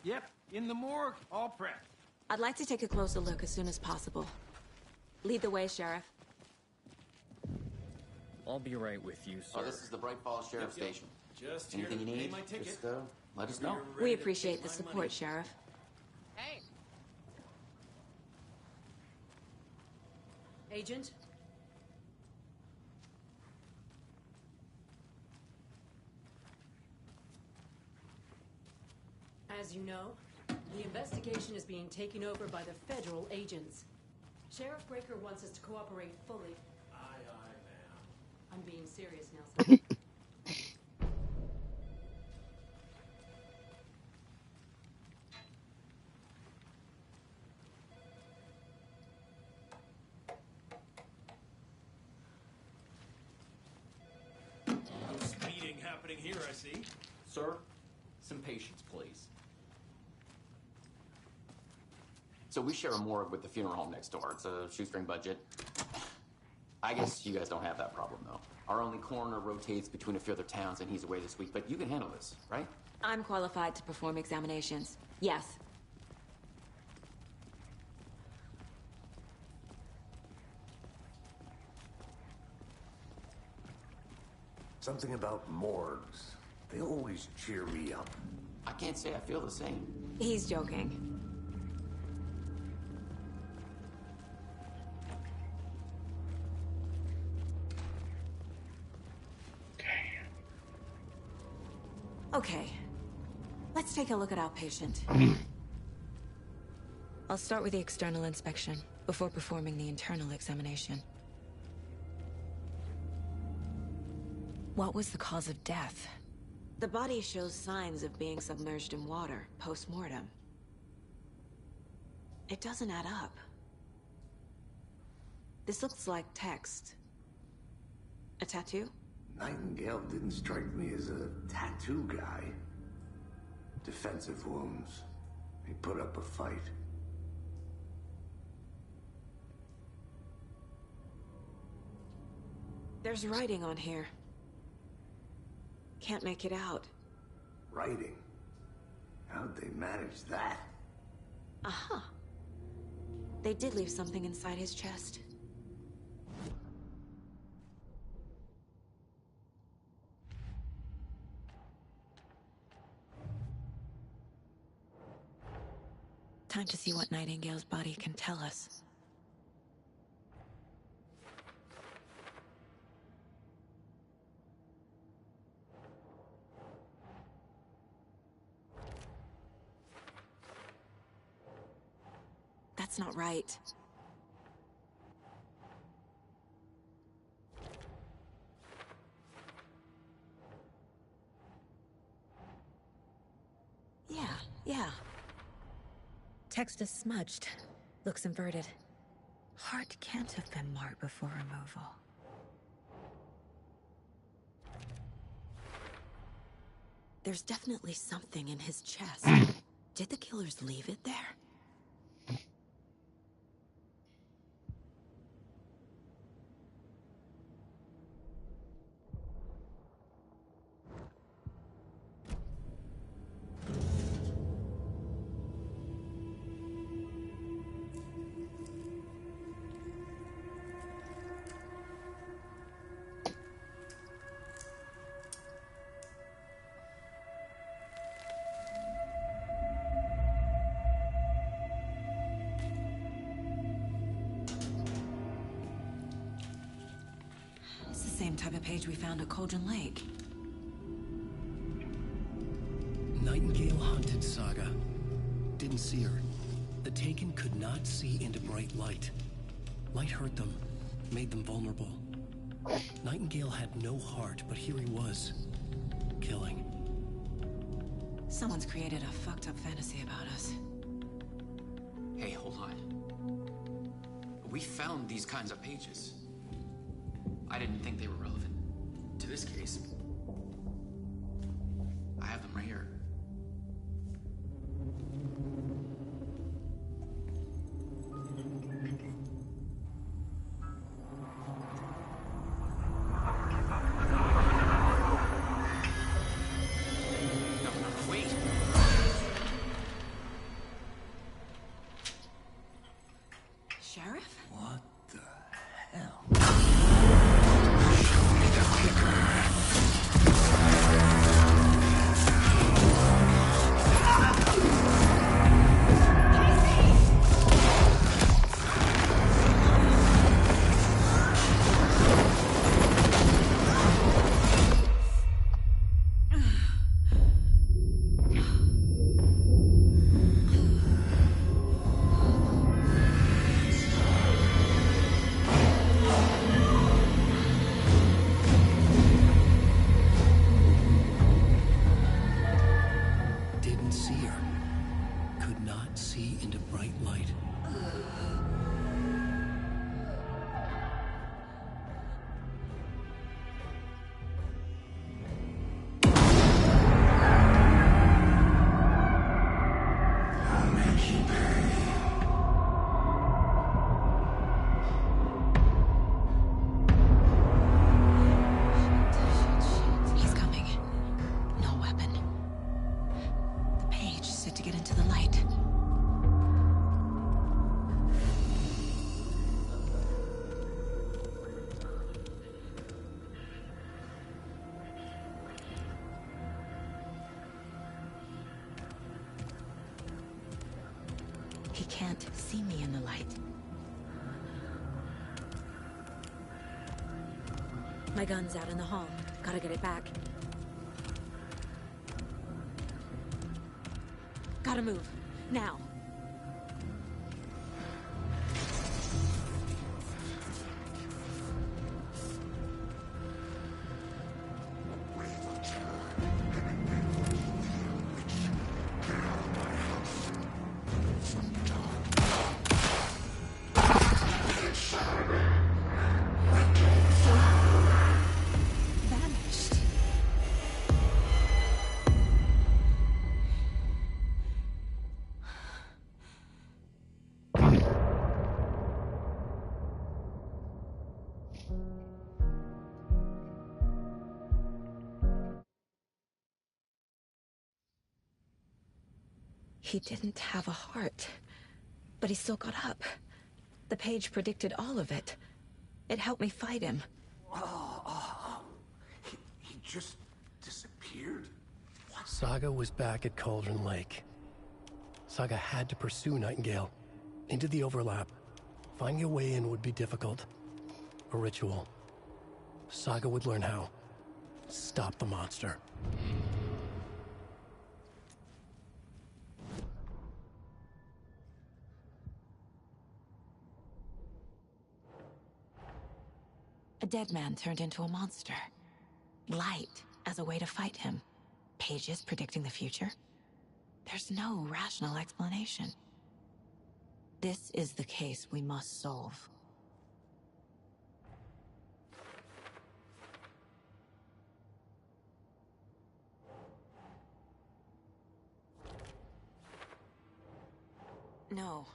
Yep, in the morgue, all prepped. I'd like to take a closer look as soon as possible. Lead the way, Sheriff. I'll be right with you, sir. Oh, this is the Bright Falls Sheriff Station. Just anything you here to pay need, my ticket. just let us know. We appreciate the support, Sheriff. Hey. Agent? As you know, the investigation is being taken over by the federal agents. Sheriff Breaker wants us to cooperate fully. Aye, ma'am. I'm being serious, Nelson. No speeding happening here, I see. Sir, some patience, please. So we share a morgue with the funeral home next door. It's a shoestring budget. I guess you guys don't have that problem, though. Our only coroner rotates between a few other towns, and he's away this week. But you can handle this, right? I'm qualified to perform examinations. Yes. Something about morgues. They always cheer me up. I can't say I feel the same. He's joking. Okay. Let's take a look at our patient. I'll start with the external inspection before performing the internal examination. What was the cause of death? The body shows signs of being submerged in water post-mortem. It doesn't add up. This looks like text. A tattoo? Nightingale didn't strike me as a tattoo guy. Defensive wounds. He put up a fight. There's writing on here. Can't make it out. Writing? How'd they manage that? Uh-huh. They did leave something inside his chest. Time to see what Nightingale's body can tell us. That's not right. Yeah. Text is smudged. Looks inverted. Heart can't have been marked before removal. There's definitely something in his chest. Did the killers leave it there? It's the same type of page we found at Cauldron Lake. Nightingale hunted Saga. Didn't see her. The Taken could not see into bright light. Light hurt them, made them vulnerable. Nightingale had no heart, but here he was, killing. Someone's created a fucked up fantasy about us. Hey, hold on. We found these kinds of pages. I didn't think they were relevant to this case. I have them right here. Sheriff? What the hell? Didn't see her. Could not see into bright light. He's coming. No weapon. The page said to get into the light. He can't see me in the light. My gun's out in the hall. Gotta get it back. Gotta move. Now. Vanished. He didn't have a heart, but he still got up. The page predicted all of it. It helped me fight him. He just disappeared? Saga was back at Cauldron Lake. Saga had to pursue Nightingale. Into the overlap. Finding a way in would be difficult. A ritual. Saga would learn how. Stop the monster. A dead man turned into a monster. Light as a way to fight him. Pages predicting the future. There's no rational explanation. This is the case we must solve. No.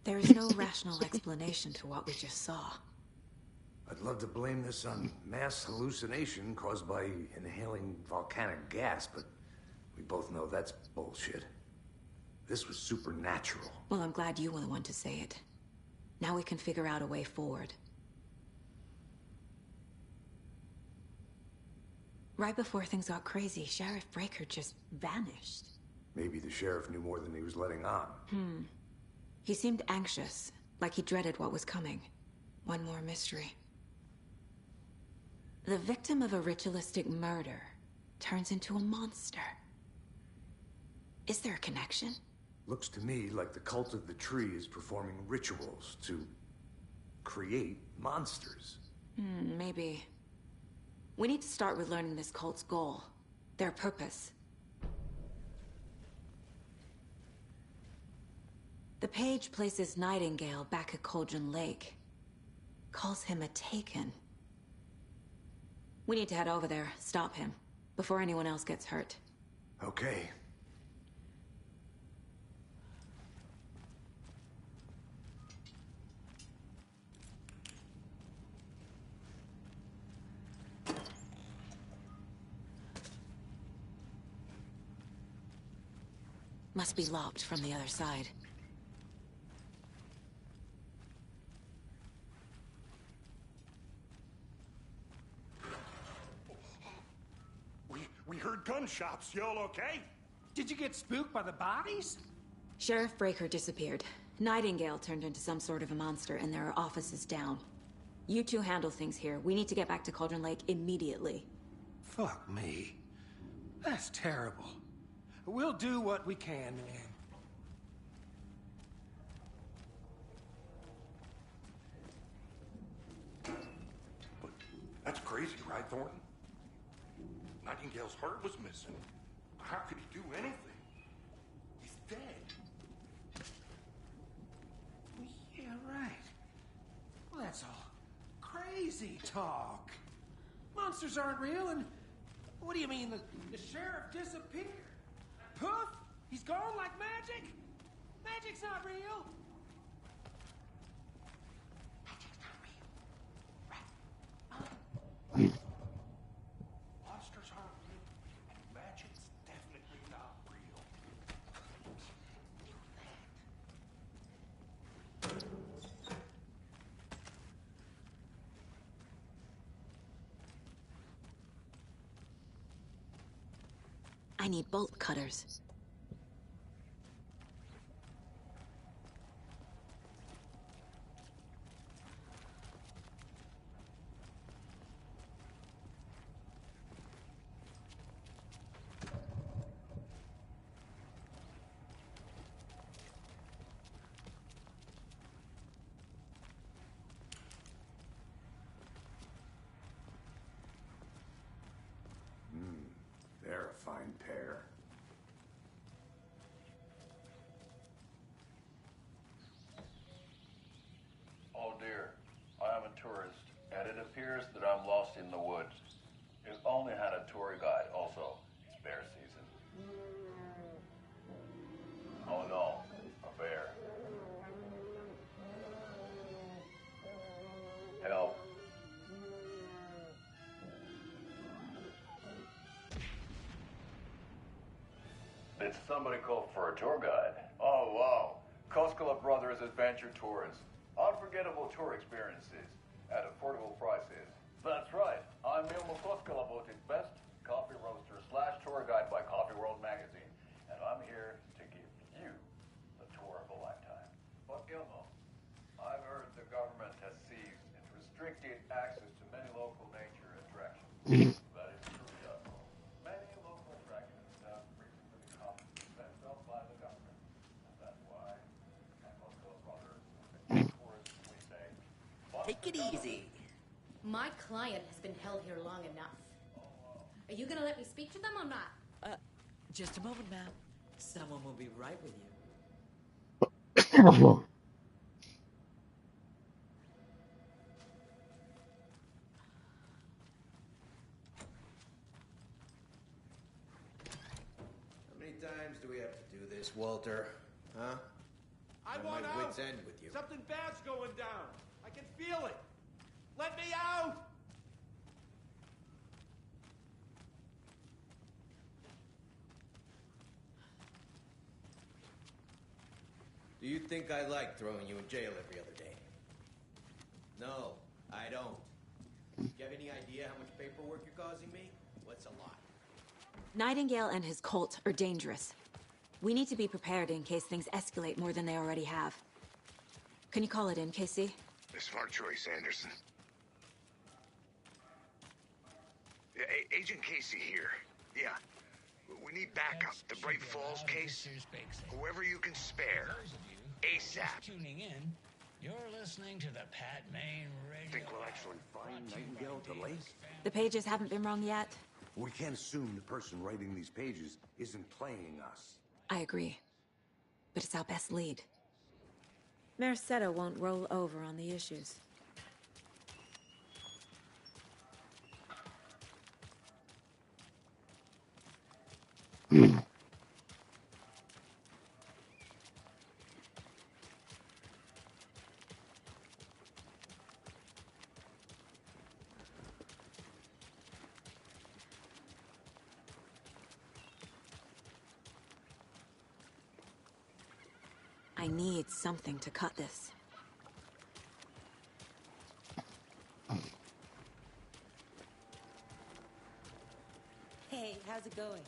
There is no rational explanation to what we just saw. I'd love to blame this on mass hallucination caused by inhaling volcanic gas, but we both know that's bullshit. This was supernatural. Well, I'm glad you were the one to say it. Now we can figure out a way forward. Right before things got crazy, Sheriff Breaker just vanished. Maybe the sheriff knew more than he was letting on. He seemed anxious, like he dreaded what was coming. One more mystery. The victim of a ritualistic murder turns into a monster. Is there a connection? Looks to me like the cult of the tree is performing rituals to create monsters. Maybe. We need to start with learning this cult's goal, their purpose. The page places Nightingale back at Cauldron Lake. Calls him a Taken. We need to head over there, stop him, before anyone else gets hurt. Okay. Must be locked from the other side. We heard gunshots. Y'all okay? Did you get spooked by the bodies? Sheriff Breaker disappeared. Nightingale turned into some sort of a monster, and there are offices down. You two handle things here. We need to get back to Cauldron Lake immediately. Fuck me. That's terrible. We'll do what we can, man. But that's crazy, right, Thornton? Nightingale's heart was missing. How could he do anything? He's dead. Yeah, right. Well, that's all crazy talk. Monsters aren't real, and what do you mean the sheriff disappeared? Poof! He's gone like magic? Magic's not real. Magic's not real. Right. Monsters aren't real, and magic's definitely not real. I need bolt cutters. a fine pair. Oh dear, I am a tourist, and it appears that I'm lost in the woods. If only had a tour guide. Also, it's bear season. Oh no, a bear. Help. Did somebody call for a tour guide? Oh wow, Koskela Brothers Adventure Tours. Unforgettable tour experiences at affordable prices. That's right, I'm Ilmo Koskela Botic's best coffee roaster / tour guide by Coffee World magazine, and I'm here to give you the tour of a lifetime. But Ilmo, I've heard the government has seized and restricted access to many local nature attractions. That is true, Ilmo. Many local attractions have recently become fenced up by the government, and that's why Koskela Brothers Tours, we say. Take it easy. My client has been held here long enough. Are you gonna let me speak to them or not? Just a moment, ma'am. Someone will be right with you. How many times do we have to do this, Walter? Huh? I I'm want my out! wits end with you. Something bad's going down. I can feel it. Let me out! Do you think I like throwing you in jail every other day? No, I don't. Do you have any idea how much paperwork you're causing me? What's a lot? Nightingale and his cult are dangerous. We need to be prepared in case things escalate more than they already have. Can you call it in, Casey? A smart choice, Anderson. Yeah, Agent Casey here. Yeah. We need backup. The Bright Falls case. Whoever you can spare. ASAP. Tuning in, you're listening to the Pat Main Radio. Think we'll actually find Nightingale at the lake? The pages haven't been wrong yet. We can't assume the person writing these pages isn't playing us. I agree. But it's our best lead. Mercado won't roll over on the issues. I need something to cut this. Hey, how's it going?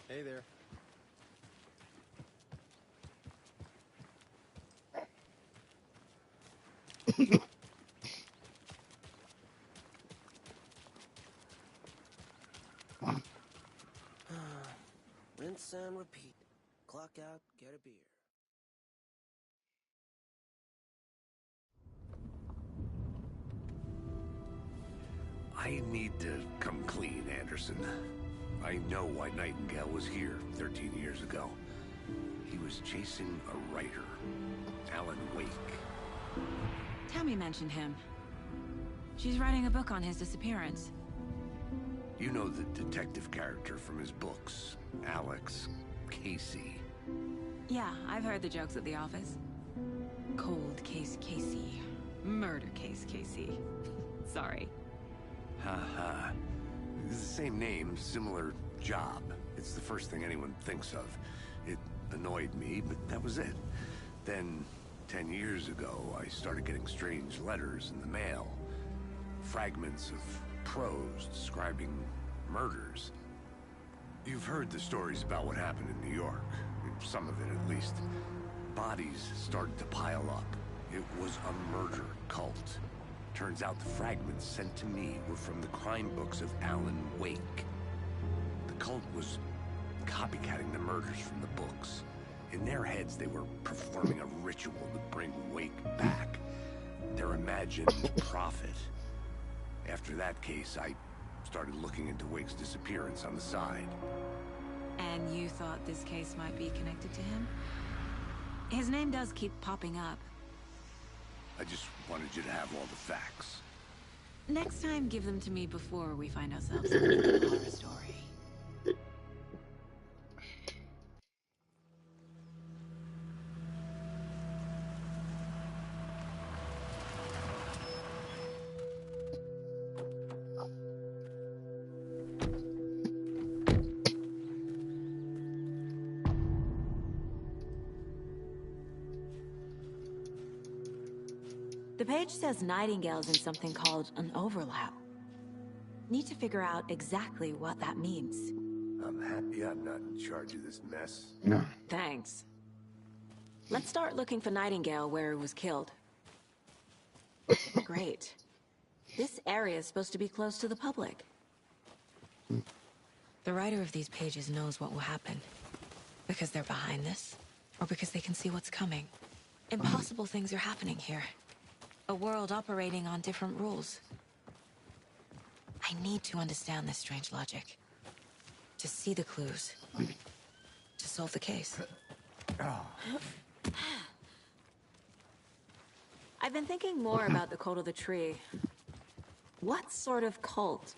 Hey there. Rinse and repeat. Clock out, get a beer. I need to come clean, Anderson. I know why Nightingale was here 13 years ago. He was chasing a writer, Alan Wake. Tammy mentioned him. She's writing a book on his disappearance. You know the detective character from his books, Alex Casey. Yeah, I've heard the jokes at the office. Cold case Casey. Murder case Casey. Sorry. Ha. It's the same name, similar job. It's the first thing anyone thinks of. It annoyed me, but that was it. Then, 10 years ago, I started getting strange letters in the mail. fragments of prose describing murders. You've heard the stories about what happened in New York. Some of it, at least. Bodies started to pile up. It was a murder cult. Turns out the fragments sent to me were from the crime books of Alan Wake. The cult was copycatting the murders from the books. In their heads, they were performing a ritual to bring Wake back. Their imagined prophet. After that case, I started looking into Wake's disappearance on the side. And you thought this case might be connected to him? His name does keep popping up. I just wanted you to have all the facts. Next time, give them to me before we find ourselves in a horror story. The page says Nightingale's in something called an overlap. Need to figure out exactly what that means. I'm happy I'm not in charge of this mess. No. Thanks. Let's start looking for Nightingale where he was killed. Great. This area is supposed to be close to the public. The writer of these pages knows what will happen. Because they're behind this, or because they can see what's coming. Impossible things are happening here. A world operating on different rules. I need to understand this strange logic. To see the clues. To solve the case. I've been thinking more about the cult of the tree. What sort of cult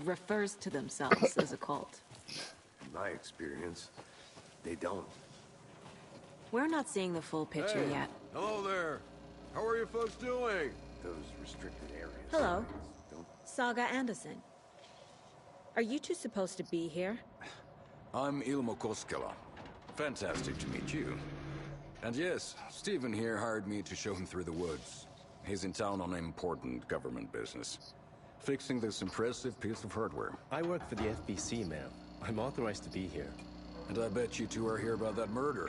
refers to themselves as a cult? In my experience, they don't. We're not seeing the full picture yet. Hello there. How are you folks doing? Those restricted areas. Hello. Saga Anderson. Are you two supposed to be here? I'm Ilmo Koskela. Fantastic to meet you. And yes, Stephen here hired me to show him through the woods. He's in town on important government business. Fixing this impressive piece of hardware. I work for the FBC, ma'am. I'm authorized to be here. And I bet you two are here about that murder.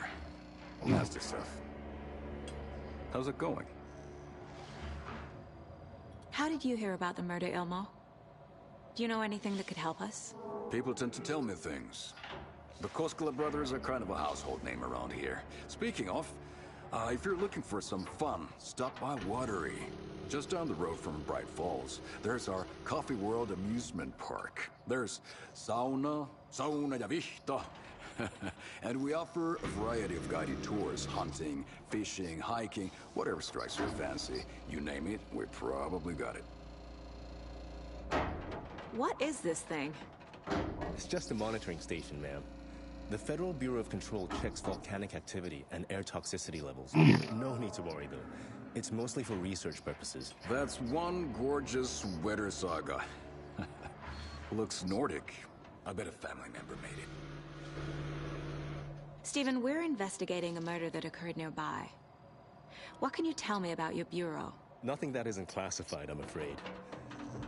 Nasty stuff. How's it going? How did you hear about the murder, Ilmo? Do you know anything that could help us? People tend to tell me things. The Koskela brothers are kind of a household name around here. Speaking of, if you're looking for some fun, stop by Watery. Just down the road from Bright Falls, there's our Coffee World amusement park. There's sauna ja vihta. And we offer a variety of guided tours, hunting, fishing, hiking, whatever strikes your fancy. You name it, we probably got it. What is this thing? It's just a monitoring station, ma'am. The Federal Bureau of Control checks volcanic activity and air toxicity levels. No need to worry, though. It's mostly for research purposes. That's one gorgeous weather saga. Looks Nordic. I bet a family member made it. Stephen, we're investigating a murder that occurred nearby. What can you tell me about your bureau? Nothing that isn't classified, I'm afraid.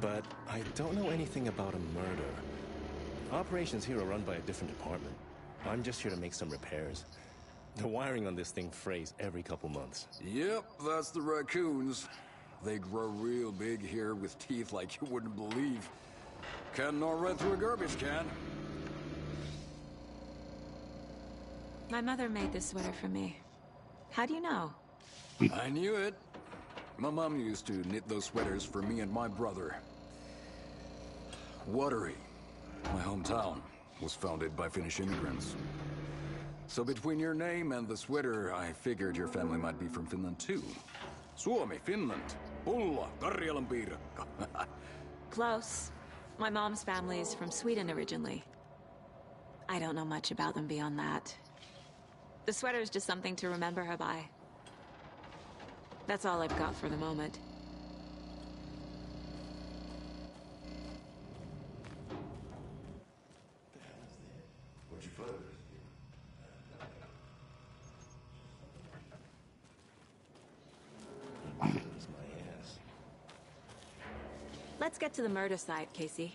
But I don't know anything about a murder. Operations here are run by a different department. I'm just here to make some repairs. The wiring on this thing frays every couple months. Yep, that's the raccoons. They grow real big here with teeth like you wouldn't believe. Can nor run through a garbage can. My mother made this sweater for me. How do you know? I knew it. My mom used to knit those sweaters for me and my brother. Watery, my hometown, was founded by Finnish immigrants. So between your name and the sweater, I figured your family might be from Finland too. Suomi, Finland. Pulla, Karjalan piirakka. Close. My mom's family is from Sweden originally. I don't know much about them beyond that. The sweater is just something to remember her by. That's all I've got for the moment. What'd you find? That's my ass. Let's get to the murder site, Casey.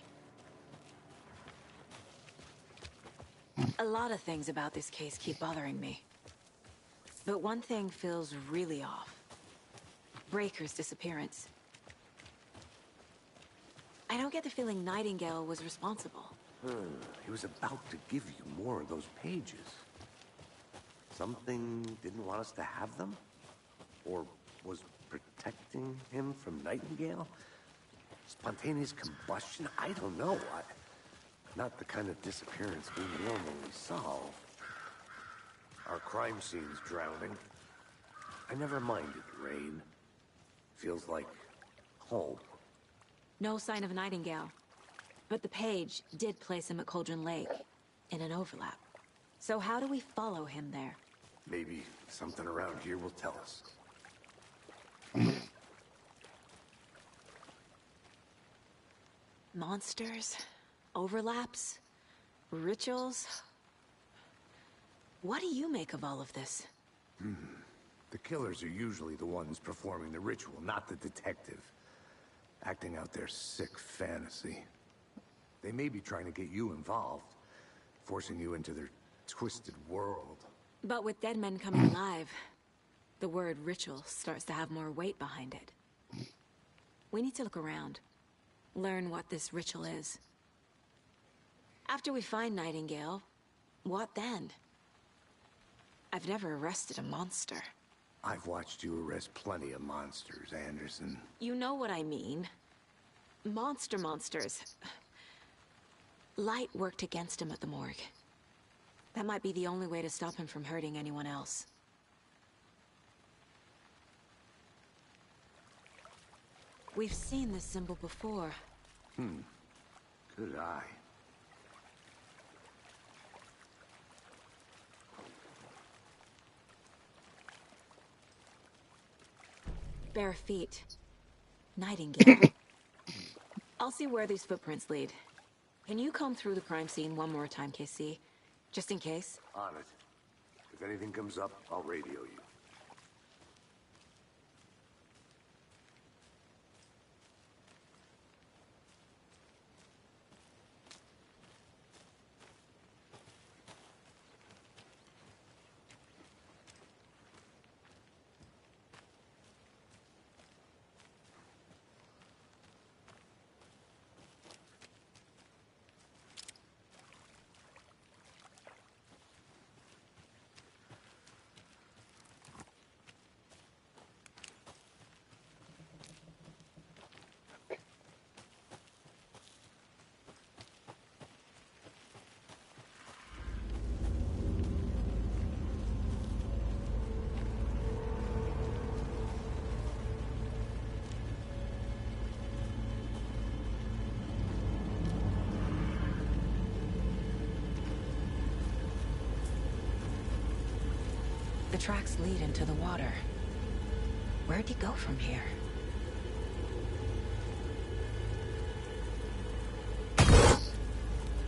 A lot of things about this case keep bothering me. But one thing feels really off. Breaker's disappearance. I don't get the feeling Nightingale was responsible. He was about to give you more of those pages. Something didn't want us to have them? Or was protecting him from Nightingale? Spontaneous combustion? I don't know. Not the kind of disappearance we normally solve. Our crime scene's drowning. I never minded rain. Feels like home. No sign of Nightingale. But the page did place him at Cauldron Lake, in an overlap. So how do we follow him there? Maybe something around here will tell us. Monsters? Overlaps? Rituals? What do you make of all of this? The killers are usually the ones performing the ritual, not the detective. Acting out their sick fantasy. They may be trying to get you involved, forcing you into their twisted world. But with dead men coming alive, the word ritual starts to have more weight behind it. We need to look around. Learn what this ritual is. After we find Nightingale, what then? I've never arrested a monster. I've watched you arrest plenty of monsters, Anderson. You know what I mean. Monsters. Light worked against him at the morgue. That might be the only way to stop him from hurting anyone else. We've seen this symbol before. Good eye. Bare feet. Nightingale. I'll see where these footprints lead. Can you comb through the crime scene one more time, KC? Just in case? On it. If anything comes up, I'll radio you. The tracks lead into the water. Where'd he go from here?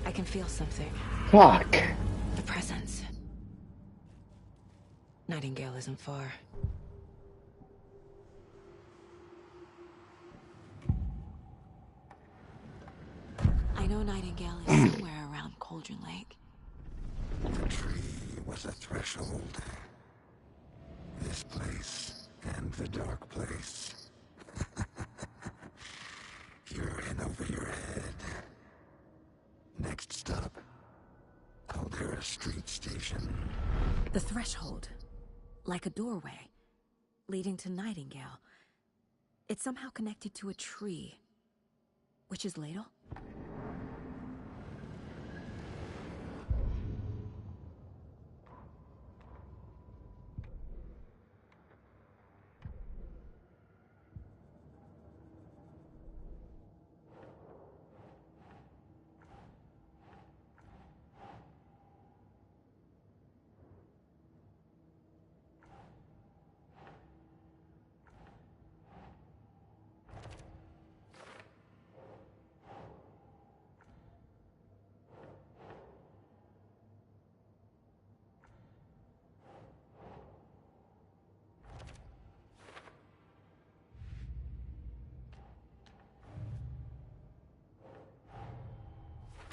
I can feel something. Fuck. The presence. Nightingale isn't far. I know Nightingale is somewhere around Cauldron Lake. The tree was a threshold. This place and the dark place. You're in over your head. Next stop, Caldera Street Station. The threshold. Like a doorway. Leading to Nightingale. It's somehow connected to a tree. Witch's Ladle?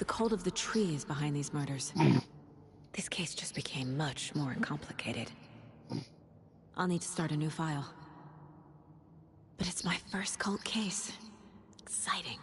The cult of the tree is behind these murders. This case just became much more complicated. I'll need to start a new file. But it's my first cult case. Exciting.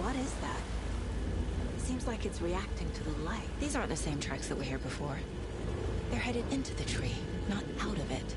What is that? Seems like it's reacting to the light. These aren't the same tracks that were here before. They're headed into the tree, not out of it.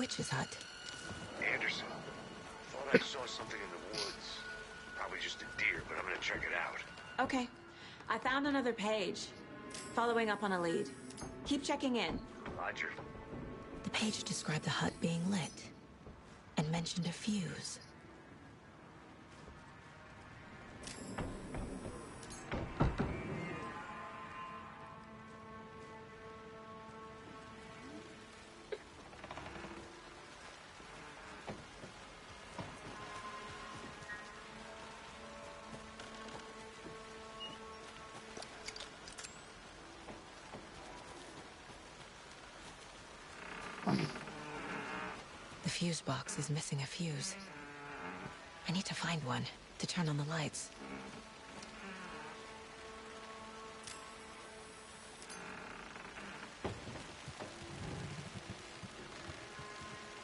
witch's hut. Anderson, thought I saw something in the woods. Probably just a deer, but I'm gonna check it out. Okay. I found another page. Following up on a lead. Keep checking in. Roger. The page described the hut being lit and mentioned a fuse. The fuse box is missing a fuse. I need to find one to turn on the lights.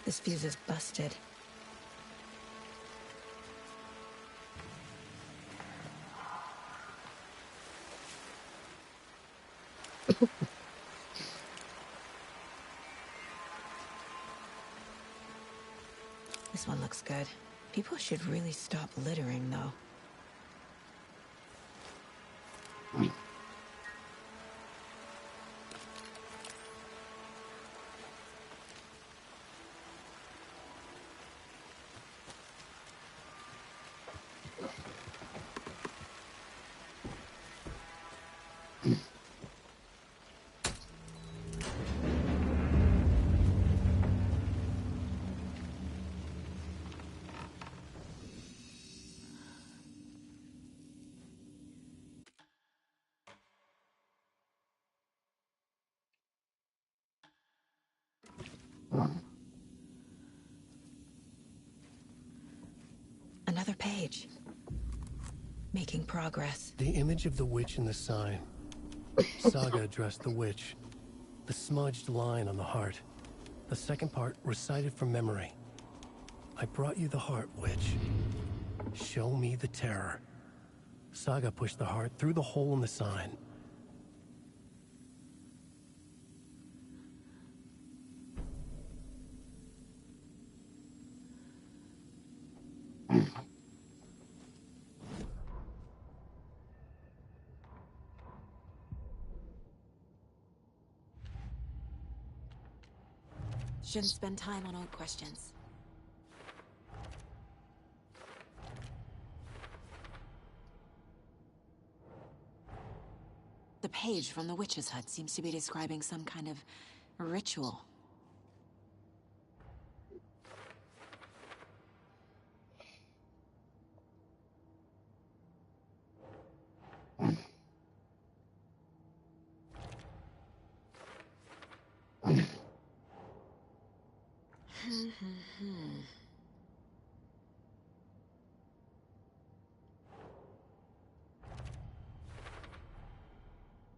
This fuse is busted. This one looks good. People should really stop littering, though. Another page. Making progress. The image of the witch in the sign. Saga addressed the witch. The smudged line on the heart. The second part recited from memory. I brought you the heart, witch. Show me the terror. Saga pushed the heart through the hole in the sign. Shouldn't spend time on old questions. The page from the witch's hut seems to be describing some kind of ritual.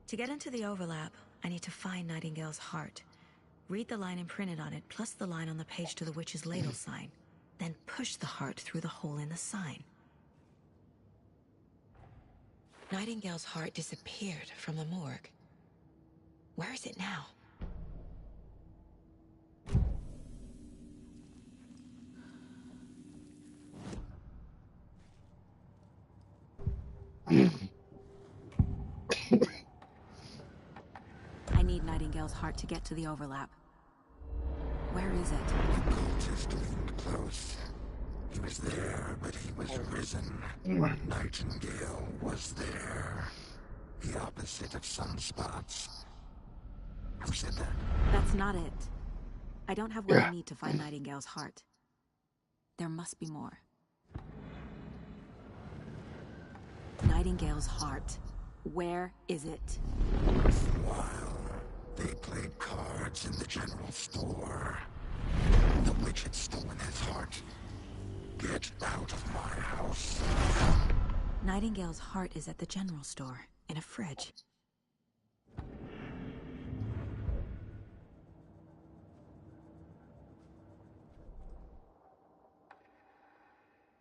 To get into the overlap, I need to find Nightingale's heart. Read the line imprinted on it, plus the line on the page to the witch's ladle sign. Then push the heart through the hole in the sign. Nightingale's heart disappeared from the morgue. Where is it now? I need Nightingale's heart to get to the overlap. Where is it? The cultist leaned close. He was there, but he was risen. Nightingale was there. The opposite of sunspots. Who said that? That's not it. I don't have what I need to find Nightingale's heart. There must be more. Nightingale's heart. Where is it? While they played cards in the general store, the witch had stolen his heart. Get out of my house. Nightingale's heart is at the general store, in a fridge.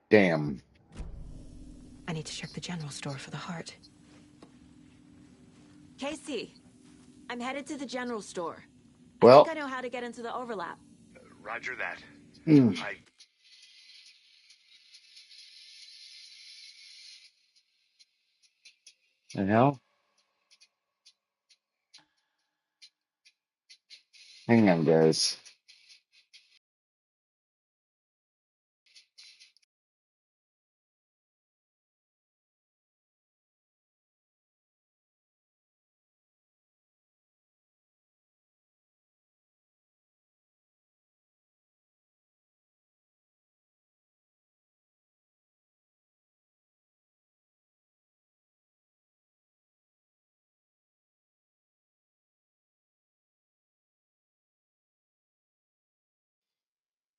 Damn. I need to check the general store for the heart. Casey, I'm headed to the general store. I Well, think I know how to get into the overlap. Roger that. Hmm. The hell? Hang on, guys.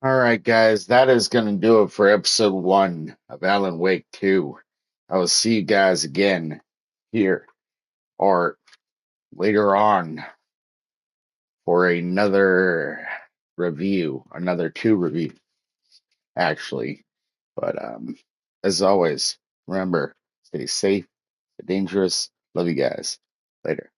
All right, guys, that is going to do it for episode 1 of Alan Wake 2. I will see you guys again here or later on for another review, another 2 review, actually. But as always, remember, stay safe, stay dangerous. Love you guys. Later.